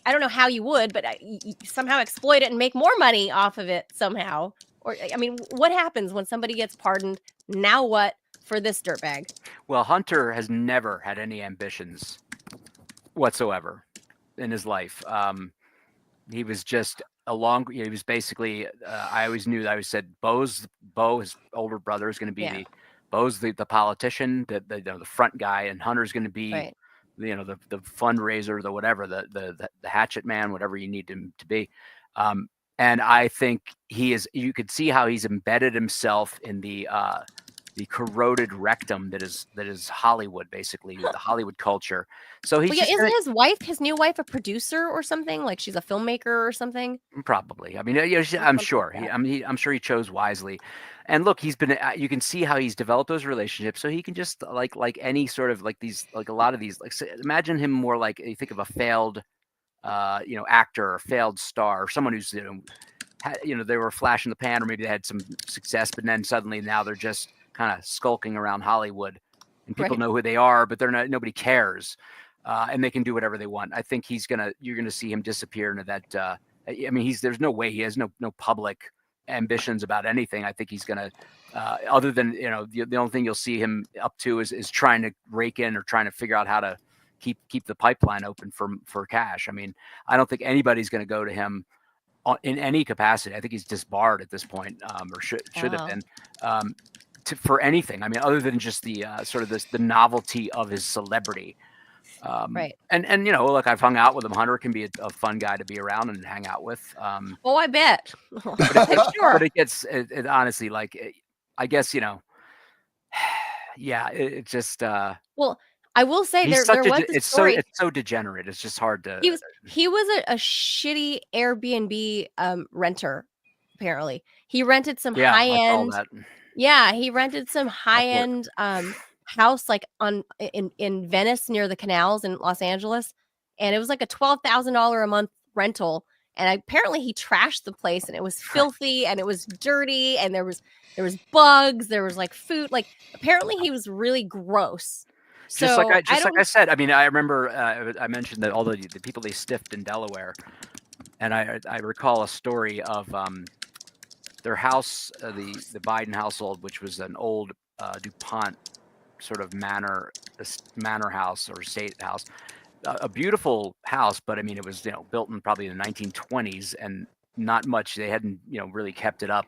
[SPEAKER 1] I don't know how you would, but somehow exploit it and make more money off of it somehow. Or, I mean, what happens when somebody gets pardoned? Now what for this dirtbag?
[SPEAKER 3] Well, Hunter has never had any ambitions whatsoever in his life. He was just he was basically, I always knew that I always said Bo, his older brother, is going to be Bo's the politician, the front guy, and Hunter's going to be, you know, the fundraiser, the whatever, the hatchet man, whatever you need him to be. And I think you could see how he's embedded himself in the corroded rectum that is Hollywood, basically, the Hollywood culture. So isn't
[SPEAKER 1] his new wife, a producer or something? Like, she's a filmmaker or something?
[SPEAKER 3] Probably. I mean, I'm sure. I'm sure he chose wisely. And look, he's been. You can see how he's developed those relationships, so he can just like any sort of like these, like a lot of these. Like, imagine him more like, you think of a failed, you know, actor or failed star, or someone who's, you know, they were a flash in the pan, or maybe they had some success, but then suddenly now they're just kind of skulking around Hollywood, and people know who they are, but nobody cares, and they can do whatever they want. I think you're gonna see him disappear into that. I mean, there's no way he has no public ambitions about anything. I think he's gonna, other than, you know, the only thing you'll see him up to is trying to rake in, or trying to figure out how to keep the pipeline open for cash. I mean, I don't think anybody's going to go to him in any capacity. I think he's disbarred at this point, or should have been, for anything. I mean, other than just the sort of the novelty of his celebrity.
[SPEAKER 1] Right.
[SPEAKER 3] And you know, look, I've hung out with him. Hunter can be a fun guy to be around and hang out with.
[SPEAKER 1] Oh, I bet.
[SPEAKER 3] But it gets it honestly, like, I guess, you know, yeah, it just.
[SPEAKER 1] Well, I will say there was a story.
[SPEAKER 3] It's so degenerate. It's just hard to.
[SPEAKER 1] He was a shitty Airbnb renter. Apparently, he rented some high end. Yeah, he rented some high end house, like in Venice near the canals in Los Angeles, and it was like a $12,000 a month rental. And apparently he trashed the place, and it was filthy, and it was dirty, and there was bugs, there was like food. Like, apparently he was really gross.
[SPEAKER 3] Just like I said, I mean, I remember I mentioned that all the people they stiffed in Delaware, and I recall a story of their house, the Biden household, which was an old DuPont sort of manor house or state house, a beautiful house, but I mean, it was, you know, built in probably the 1920s, and not much. They hadn't, you know, really kept it up,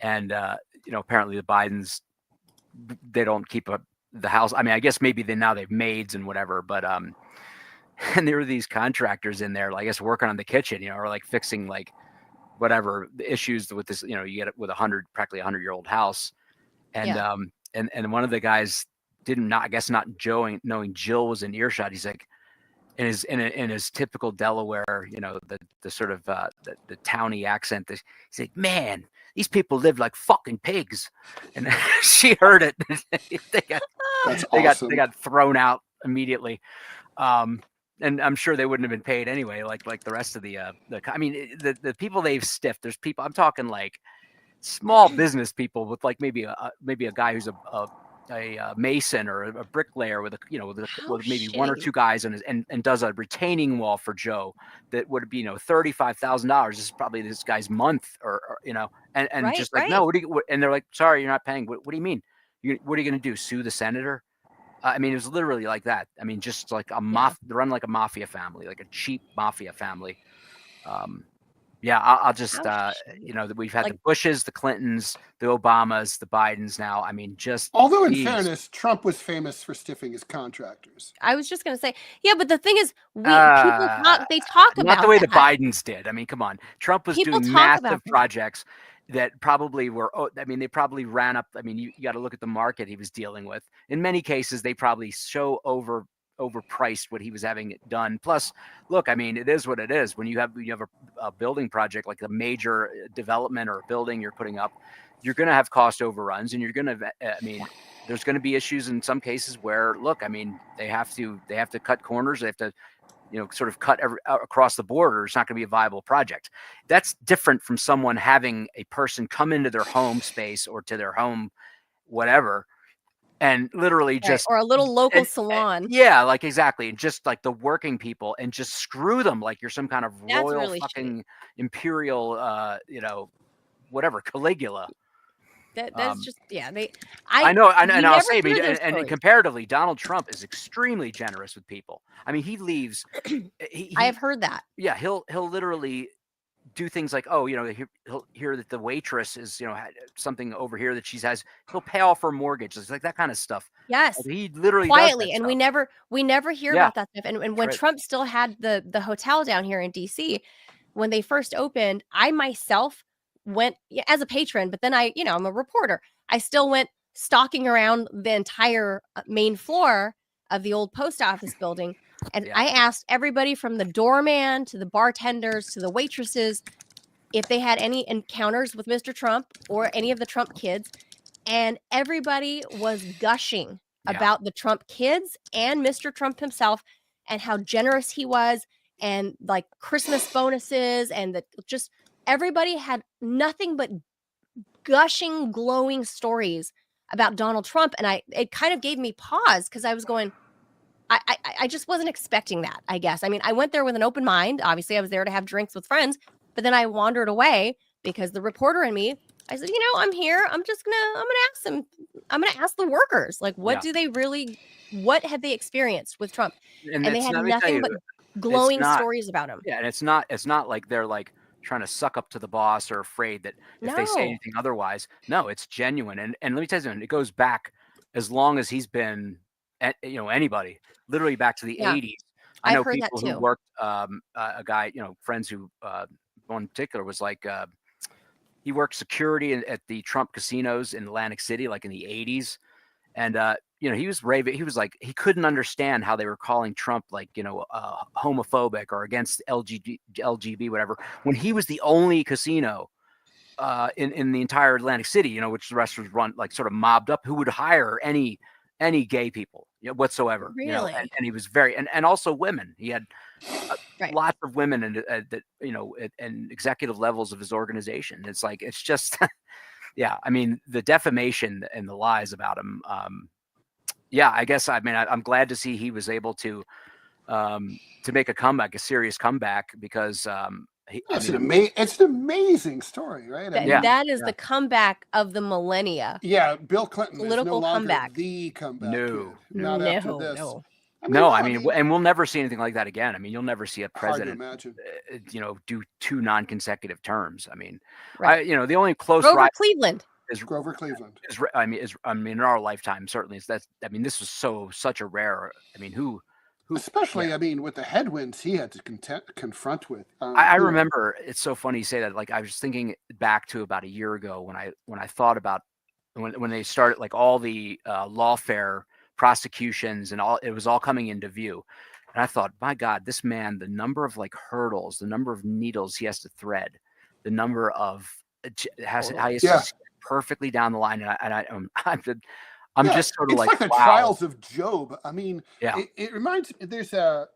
[SPEAKER 3] and you know, apparently the Bidens, they don't keep up the house. I mean, I guess maybe they've maids and whatever, but and there were these contractors in there, I guess, working on the kitchen, you know, or like fixing like whatever the issues with this, you get it with practically 100-year-old house. And, and one of the guys I guess not knowing Jill was in earshot. He's like, in his typical Delaware, the sort of the towny accent. He's like, man, these people live like fucking pigs, and she heard it. they got thrown out immediately, and I'm sure they wouldn't have been paid anyway. Like the rest of the the people they've stiffed. There's people I'm talking like small business people with like maybe a guy who's a mason or a bricklayer with with maybe one or two guys on his and does a retaining wall for Joe that would be $35,000. This is probably this guy's month or and right, just like no, and they're like, sorry, you're not paying. What do you mean? What are you going to do? Sue the senator? I mean, it was literally like that. I mean, just like run like a mafia family, like a cheap mafia family. I'll just we've had the Bushes, the Clintons, the Obamas, the Bidens now. I mean,
[SPEAKER 2] although in fairness, Trump was famous for stiffing his contractors.
[SPEAKER 1] I was just going to say, yeah, but the thing is, people talk about
[SPEAKER 3] not the way the Bidens did. I mean, come on, Trump was doing massive projects that probably were. I mean, they probably ran up. I mean, you got to look at the market he was dealing with. In many cases, they probably overpriced what he was having it done. Plus, look, I mean, it is what it is. When you have a building project like a major development or a building you're putting up, you're going to have cost overruns, and you're going to. I mean, there's going to be issues in some cases where, look, I mean, they have to cut corners. They have to, sort of cut across the board, or it's not going to be a viable project. That's different from someone having a person come into their home space or to their home, whatever. And literally
[SPEAKER 1] or a little local salon.
[SPEAKER 3] Yeah, like exactly. And just like the working people and just screw them like you're some kind of royal really fucking imperial, whatever, Caligula.
[SPEAKER 1] That's just, yeah.
[SPEAKER 3] I know. And I'll say, and comparatively, Donald Trump is extremely generous with people. I mean, he leaves.
[SPEAKER 1] I have heard that.
[SPEAKER 3] Yeah, he'll literally do things like, he'll hear that the waitress is, had something over here that she has. He'll pay off her mortgage. It's like that kind of stuff.
[SPEAKER 1] Yes.
[SPEAKER 3] Like he literally
[SPEAKER 1] quietly, and stuff. we never hear about that stuff. And when Trump still had the hotel down here in DC, when they first opened, I myself went as a patron, but then I'm a reporter. I still went stalking around the entire main floor of the old post office building. And I asked everybody from the doorman to the bartenders to the waitresses if they had any encounters with Mr. Trump or any of the Trump kids. And everybody was gushing about the Trump kids and Mr. Trump himself and how generous he was, and like Christmas bonuses, and just everybody had nothing but gushing, glowing stories about Donald Trump. And it kind of gave me pause, because I was going, I just wasn't expecting that, I guess. I mean, I went there with an open mind. Obviously, I was there to have drinks with friends, but then I wandered away because the reporter in me, I said, I'm here. I'm going to ask the workers, like, what had they experienced with Trump? And they had nothing but glowing stories about him.
[SPEAKER 3] Yeah. And it's not like they're like trying to suck up to the boss or afraid that if they say anything otherwise. No, it's genuine. And let me tell you something, it goes back as long as he's been, anybody, literally back to the 80s. I know people who worked, a guy, friends who, one in particular was like, he worked security at the Trump casinos in Atlantic City, like in the 80s. And, he was raving. He was like, he couldn't understand how they were calling Trump like, homophobic or against LGB, whatever, when he was the only casino in the entire Atlantic City, which the rest was run like sort of mobbed up, who would hire any gay people whatsoever.
[SPEAKER 1] Really?
[SPEAKER 3] And he was very, and also women. He had lots of women that and executive levels of his organization. It's like, it's just, yeah. I mean, the defamation and the lies about him. I guess, I'm glad to see he was able to make a comeback, a serious comeback, because
[SPEAKER 2] it's an amazing story, right?
[SPEAKER 1] That is the comeback of the millennia.
[SPEAKER 2] Yeah, Bill Clinton
[SPEAKER 1] political
[SPEAKER 2] is no
[SPEAKER 1] comeback.
[SPEAKER 2] The comeback.
[SPEAKER 1] Not
[SPEAKER 2] after this.
[SPEAKER 1] No.
[SPEAKER 3] And we'll never see anything like that again. I mean, you'll never see a president, do two non-consecutive terms. I mean, the only close
[SPEAKER 1] Grover Cleveland.
[SPEAKER 3] Is
[SPEAKER 2] Grover Cleveland.
[SPEAKER 3] In our lifetime, certainly. This was such a rare. I mean, who
[SPEAKER 2] Especially, I mean, with the headwinds he had to confront with.
[SPEAKER 3] I remember, it's so funny you say that. Like, I was thinking back to about a year ago when I thought about when they started, like, all the lawfare prosecutions and all, it was all coming into view. And I thought, my God, this man, the number of like hurdles, the number of needles he has to thread, the number of how he has to perfectly down the line. And I'm just sort of
[SPEAKER 2] it's like the
[SPEAKER 3] wow.
[SPEAKER 2] trials of Job. I mean,
[SPEAKER 3] yeah.
[SPEAKER 2] it reminds me, there's a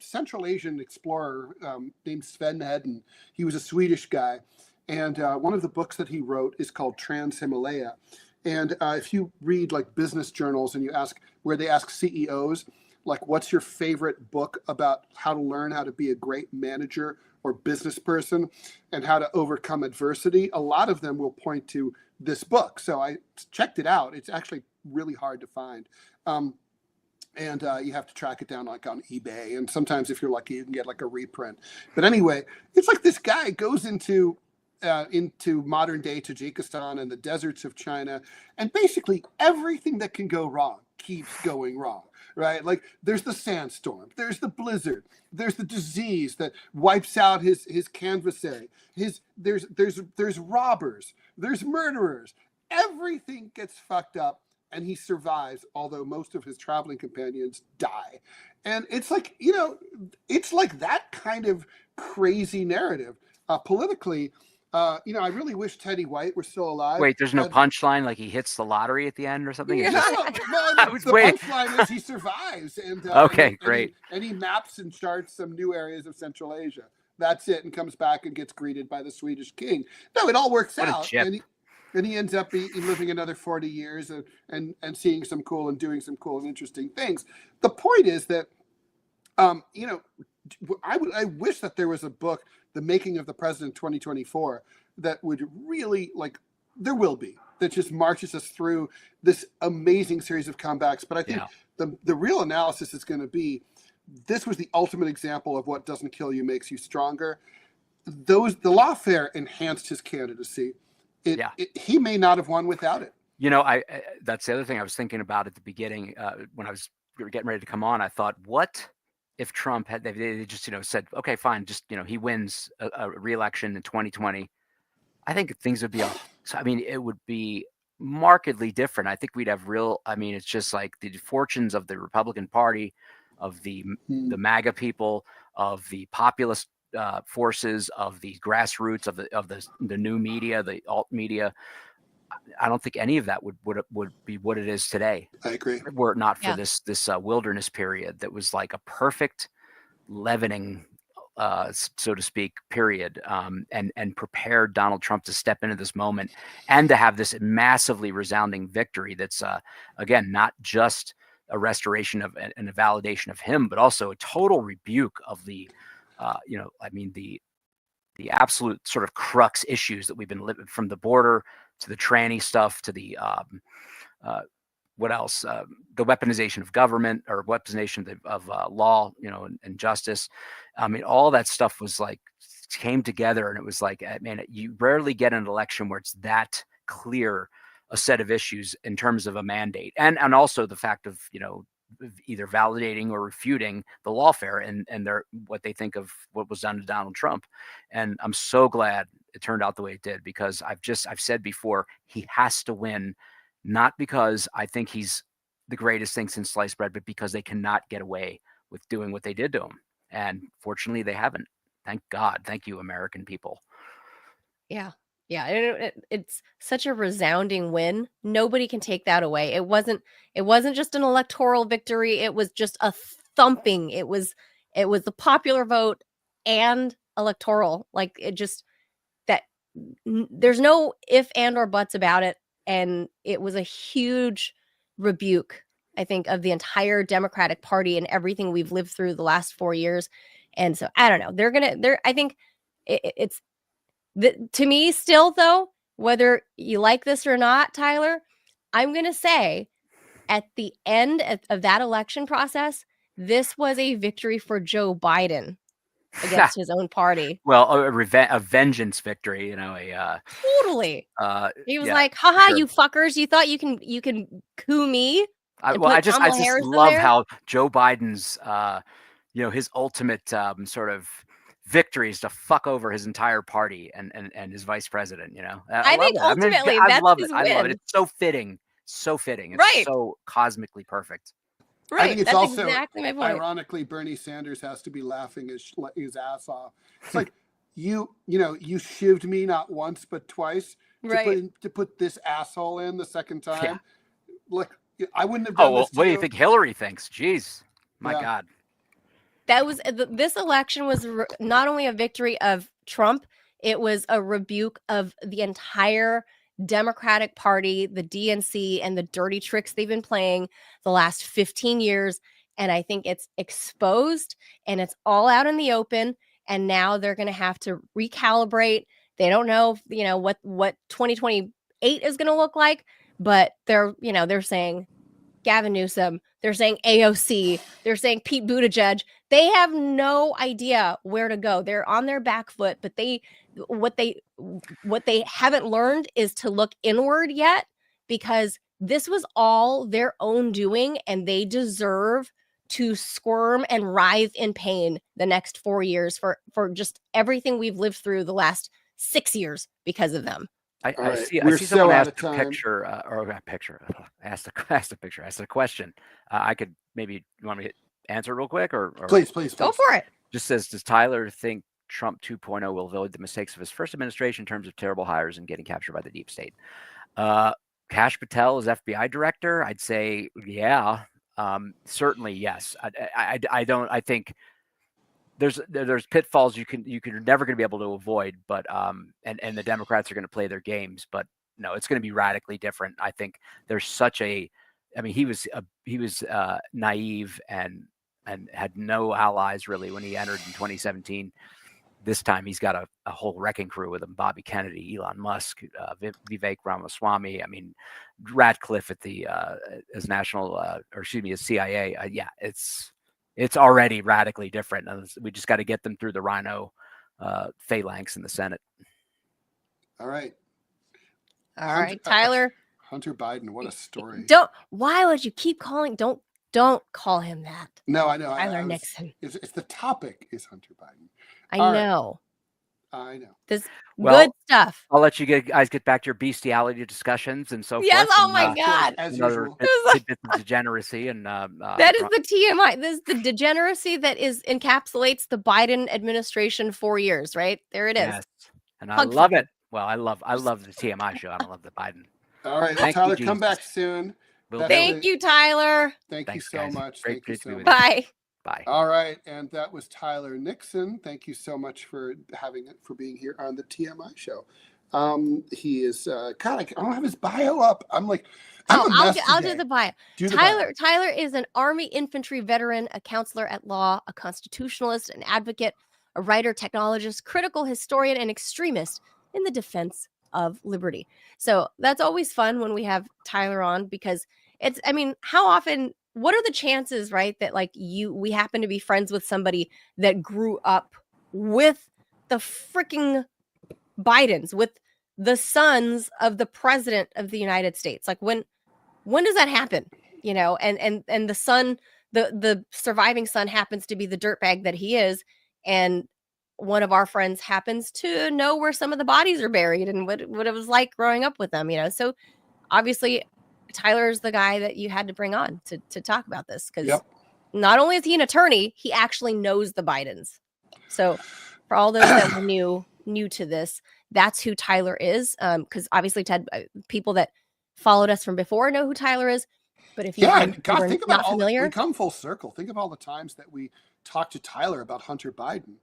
[SPEAKER 2] Central Asian explorer named Sven Hedden. He was a Swedish guy. And one of the books that he wrote is called Trans-Himalaya. And if you read like business journals and you ask, where they ask CEOs, like, what's your favorite book about how to learn how to be a great manager or business person and how to overcome adversity, a lot of them will point to this book. So I checked it out. It's actually really hard to find. And you have to track it down like on eBay. And sometimes if you're lucky, you can get like a reprint. But anyway, it's like this guy goes into modern day Tajikistan and the deserts of China. And basically everything that can go wrong keeps going wrong, right? Like there's the sandstorm, there's the blizzard, there's the disease that wipes out his canvassé, there's robbers, there's murderers. Everything gets fucked up and he survives, although most of his traveling companions die. And it's like, it's like that kind of crazy narrative. Politically, I really wish Teddy White were still alive.
[SPEAKER 3] Wait, there's no punchline, like he hits the lottery at the end or something?
[SPEAKER 2] Yeah, the punchline is he survives. And
[SPEAKER 3] okay, great.
[SPEAKER 2] And he maps and charts some new areas of Central Asia. That's it, and comes back and gets greeted by the Swedish king. No, it all works out. And he ends up living another 40 years and seeing some cool and doing some cool and interesting things. The point is that, I wish that there was a book, The Making of the President 2024, that would really, there will be, that just marches us through this amazing series of comebacks. But I think the real analysis is going to be, this was the ultimate example of what doesn't kill you makes you stronger. The lawfare enhanced his candidacy. He may not have won without it.
[SPEAKER 3] That's the other thing I was thinking about at the beginning when we were getting ready to come on. I thought, what if Trump had they just said, okay, fine, just he wins a re-election in 2020? I think things would be it would be markedly different. I think we'd have it's just like the fortunes of the Republican Party, of the MAGA people, of the populist forces, of the grassroots, of the new media, the alt media. I don't think any of that would be what it is today.
[SPEAKER 2] I agree.
[SPEAKER 3] Were it not for this wilderness period that was like a perfect leavening, so to speak, period, and prepared Donald Trump to step into this moment and to have this massively resounding victory. That's again not just a restoration of and a validation of him, but also a total rebuke of the the absolute sort of crux issues that we've been living, from the border to the tranny stuff to the what else? The weaponization of government, or weaponization of law, and justice. I mean, all that stuff was like came together, and it was like, man, you rarely get an election where it's that clear a set of issues in terms of a mandate, and also the fact of either validating or refuting the lawfare and what they think of what was done to Donald Trump. And I'm so glad it turned out the way it did, because I've said before, he has to win, not because I think he's the greatest thing since sliced bread, but because they cannot get away with doing what they did to him. And fortunately they haven't. Thank God. Thank you, American people.
[SPEAKER 1] Yeah. Yeah, it's such a resounding win. Nobody can take that away. It wasn't just an electoral victory. It was just a thumping. It was the popular vote and electoral. Like, it just, that there's no if and or buts about it. And it was a huge rebuke, I think, of the entire Democratic Party and everything we've lived through the last 4 years. And so I don't know. I think it's, to me still, though, whether you like this or not, Tyler, I'm going to say at the end of that election process, this was a victory for Joe Biden against his own party.
[SPEAKER 3] Well, a vengeance victory,
[SPEAKER 1] totally. He was like, haha, sure. You fuckers, you thought you can coup me?
[SPEAKER 3] I just
[SPEAKER 1] Harris in
[SPEAKER 3] love
[SPEAKER 1] there?
[SPEAKER 3] how Joe Biden's, his ultimate sort of victory is to fuck over his entire party and his vice president. I
[SPEAKER 1] I
[SPEAKER 3] love
[SPEAKER 1] think
[SPEAKER 3] it. I mean,
[SPEAKER 1] ultimately
[SPEAKER 3] I
[SPEAKER 1] that's
[SPEAKER 3] love it.
[SPEAKER 1] his
[SPEAKER 3] I love it.
[SPEAKER 1] win.
[SPEAKER 3] It's so fitting. So fitting. It's
[SPEAKER 1] Right.
[SPEAKER 3] so cosmically perfect.
[SPEAKER 1] Right.
[SPEAKER 2] I think it's
[SPEAKER 1] That's
[SPEAKER 2] also,
[SPEAKER 1] exactly my point.
[SPEAKER 2] ironically, Bernie Sanders has to be laughing his ass off. It's like, you shivved me not once but twice to put this asshole in the second time.
[SPEAKER 3] Yeah.
[SPEAKER 2] Look, I wouldn't have done this to
[SPEAKER 3] What do you think Hillary thinks? Jeez, my God.
[SPEAKER 1] That was this election was not only a victory of Trump, it was a rebuke of the entire Democratic Party, the DNC, and the dirty tricks they've been playing the last 15 years. And I think it's exposed and it's all out in the open. And now they're going to have to recalibrate. They don't know, what 2028 is going to look like, but they're saying Gavin Newsom, they're saying AOC, they're saying Pete Buttigieg. They have no idea where to go. They're on their back foot, but what they haven't learned is to look inward yet, because this was all their own doing and they deserve to squirm and writhe in pain the next 4 years for just everything we've lived through the last 6 years because of them.
[SPEAKER 3] I see someone asked a picture, or a picture, asked a question. I could maybe, you want me to answer real quick, or
[SPEAKER 2] please
[SPEAKER 1] go for it.
[SPEAKER 3] Just says, does Tyler think Trump 2.0 will avoid the mistakes of his first administration in terms of terrible hires and getting captured by the deep state? Kash Patel is FBI director. I'd say, yeah, certainly yes. I think there's pitfalls you're never going to be able to avoid, but and the Democrats are going to play their games, but no, it's going to be radically different. I think there's he was naive and had no allies really when he entered in 2017. This time he's got a whole wrecking crew with him: Bobby Kennedy, Elon Musk, Vivek Ramaswamy. I mean, Ratcliffe at the as CIA. It's already radically different. We just got to get them through the rhino phalanx in the Senate.
[SPEAKER 2] All right,
[SPEAKER 1] Tyler.
[SPEAKER 2] Hunter Biden, what a story.
[SPEAKER 1] Why would you keep calling? Don't call him that.
[SPEAKER 2] No, I know.
[SPEAKER 1] Tyler Nixon.
[SPEAKER 2] It's the topic is Hunter Biden.
[SPEAKER 1] I know. This good stuff.
[SPEAKER 3] I'll let you guys get back to your bestiality discussions and so forth.
[SPEAKER 1] Yes, oh my God.
[SPEAKER 2] As usual.
[SPEAKER 3] Tidbits of degeneracy and
[SPEAKER 1] that is the TMI. This is the degeneracy that encapsulates the Biden administration 4 years, right? There it is.
[SPEAKER 3] Yes. And I love it. Well, I love the TMI show. I don't love the Biden.
[SPEAKER 2] All right, Tyler, come back soon.
[SPEAKER 1] Thank you, Tyler.
[SPEAKER 2] Thank you so much.
[SPEAKER 3] Thank you so much.
[SPEAKER 1] Bye.
[SPEAKER 3] Bye.
[SPEAKER 2] All right, and that was Tyler Nixon. Thank you so much for being here on the TMI show. He is God. I don't have his bio up. I'm like, I'll
[SPEAKER 1] do the bio. Tyler is an Army infantry veteran, a counselor at law, a constitutionalist, an advocate, a writer, technologist, critical historian, and extremist in the defense of liberty. So that's always fun when we have Tyler on, because how often, what are the chances, right, that we happen to be friends with somebody that grew up with the freaking Bidens, with the sons of the president of the United States? Like, when does that happen? And the son, the surviving son happens to be the dirtbag that he is, and one of our friends happens to know where some of the bodies are buried and what it was like growing up with them, So obviously Tyler's the guy that you had to bring on to talk about this, because not only is he an attorney, he actually knows the Bidens. So for all those that are new to this, that's who Tyler is. Because obviously, Ted, people that followed us from before know who Tyler is. But if you
[SPEAKER 2] think about
[SPEAKER 1] familiar,
[SPEAKER 2] we come full circle. Think of all the times that we talked to Tyler about Hunter Biden.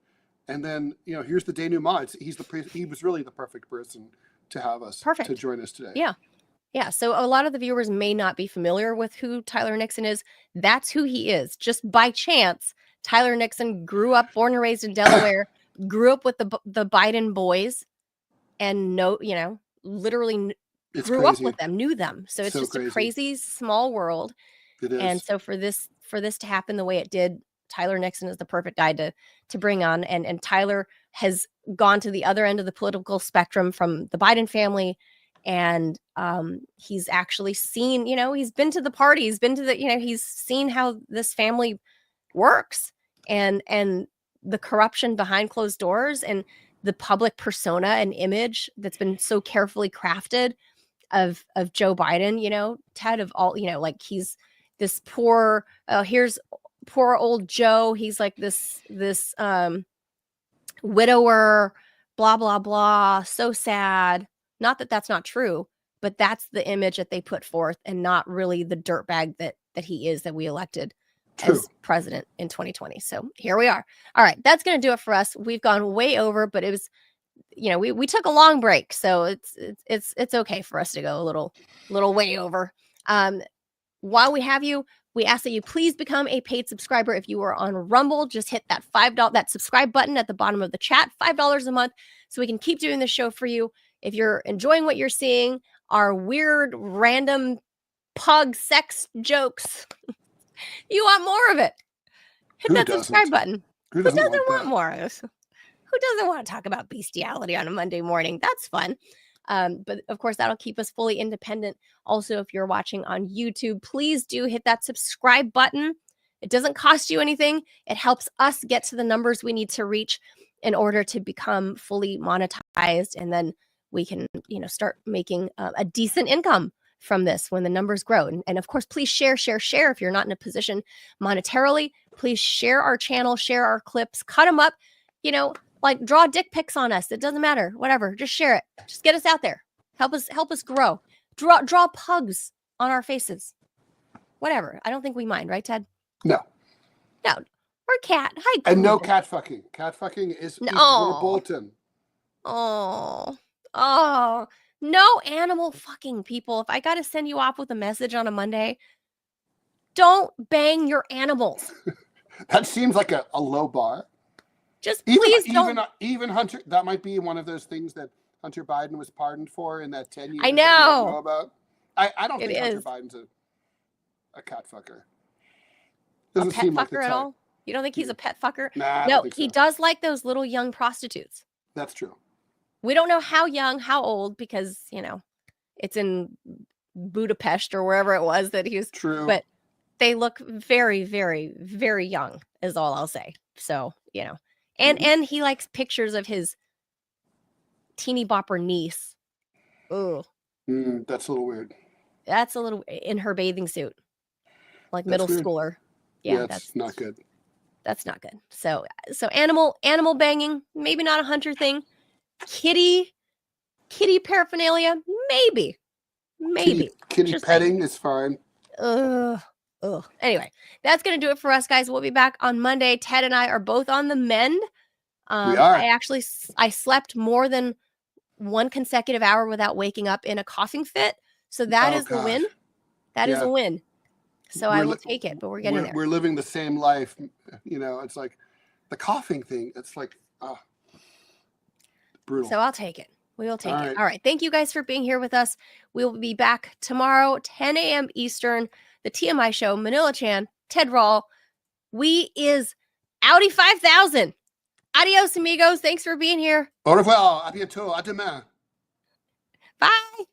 [SPEAKER 2] And then, here's the denouement. He was really the perfect person to have us to join us today.
[SPEAKER 1] Yeah. So a lot of the viewers may not be familiar with who Tyler Nixon is. That's who he is. Just by chance, Tyler Nixon grew up, born and raised in Delaware, grew up with the Biden boys, and literally grew up with them, knew them. So it's just a crazy small world.
[SPEAKER 2] It is.
[SPEAKER 1] And so for this to happen the way it did, Tyler Nixon is the perfect guy to bring on. And Tyler has gone to the other end of the political spectrum from the Biden family And he's actually seen, he's been to the party, he's been to the, he's seen how this family works, and the corruption behind closed doors, and the public persona and image that's been so carefully crafted of Joe Biden, Ted, of all, like he's this poor, here's poor old Joe. He's like this widower, blah, blah, blah. So sad. Not that that's not true, but that's the image that they put forth, and not really the dirtbag that he is, that we elected as president in 2020. So here we are. All right. That's going to do it for us. We've gone way over, but it was, we took a long break, so it's okay for us to go a little way over. While we have you, we ask that you please become a paid subscriber. If you are on Rumble, just hit that $5 that subscribe button at the bottom of the chat, $5 a month, so we can keep doing the show for you. If you're enjoying what you're seeing, our weird, random pug sex jokes, you want more of it, hit that subscribe button. Who doesn't want more? Who doesn't want to talk about bestiality on a Monday morning? That's fun. But of course, that'll keep us fully independent. Also, if you're watching on YouTube, please do hit that subscribe button. It doesn't cost you anything. It helps us get to the numbers we need to reach in order to become fully monetized. And then we can, start making a decent income from this when the numbers grow. And of course, please share. If you're not in a position monetarily, please share our channel, share our clips, cut them up, like draw dick pics on us. It doesn't matter. Whatever. Just share it. Just get us out there. Help us grow. Draw pugs on our faces. Whatever. I don't think we mind, right, Ted?
[SPEAKER 2] No.
[SPEAKER 1] Or cat. Hi.
[SPEAKER 2] And no cat fucking. Cat fucking is Bolton.
[SPEAKER 1] Oh. No animal fucking, people. If I got to send you off with a message on a Monday, don't bang your animals.
[SPEAKER 2] That seems like a low bar.
[SPEAKER 1] Just please
[SPEAKER 2] don't. Even Hunter, that might be one of those things that Hunter Biden was pardoned for in that 10 years.
[SPEAKER 1] I know.
[SPEAKER 2] That we don't know about. I don't think Hunter Biden's a cat fucker. Doesn't
[SPEAKER 1] a pet
[SPEAKER 2] seem
[SPEAKER 1] fucker
[SPEAKER 2] like the
[SPEAKER 1] at
[SPEAKER 2] type.
[SPEAKER 1] all? You don't think he's a pet fucker?
[SPEAKER 2] Nah,
[SPEAKER 1] no,
[SPEAKER 2] so.
[SPEAKER 1] He does like those little young prostitutes.
[SPEAKER 2] That's true.
[SPEAKER 1] We don't know how young, how old, because, it's in Budapest or wherever it was that he was.
[SPEAKER 2] True.
[SPEAKER 1] But they look very, very, very young, is all I'll say. So, and he likes pictures of his teeny bopper niece. Ooh.
[SPEAKER 2] That's a little weird.
[SPEAKER 1] That's a little in her bathing suit, like that's middle schooler. Yeah,
[SPEAKER 2] that's not good.
[SPEAKER 1] That's not good. So animal banging, maybe not a Hunter thing. Kitty paraphernalia, maybe.
[SPEAKER 2] Kitty petting is fine.
[SPEAKER 1] Anyway, that's gonna do it for us, guys. We'll be back on Monday. Ted and I are both on the mend.
[SPEAKER 2] We are.
[SPEAKER 1] I slept more than one consecutive hour without waking up in a coughing fit. So that is the win. That is a win. So I will take it, but we're getting there.
[SPEAKER 2] We're living the same life. It's like the coughing thing. It's like, brutal.
[SPEAKER 1] So I'll take it. We will take it. All right. Thank you guys for being here with us. We will be back tomorrow, 10 a.m. Eastern, the TMI show, Manila Chan, Ted Rawl. We is Audi 5000. Adios, amigos. Thanks for being here.
[SPEAKER 2] Au revoir. À bientôt. À demain.
[SPEAKER 1] Bye.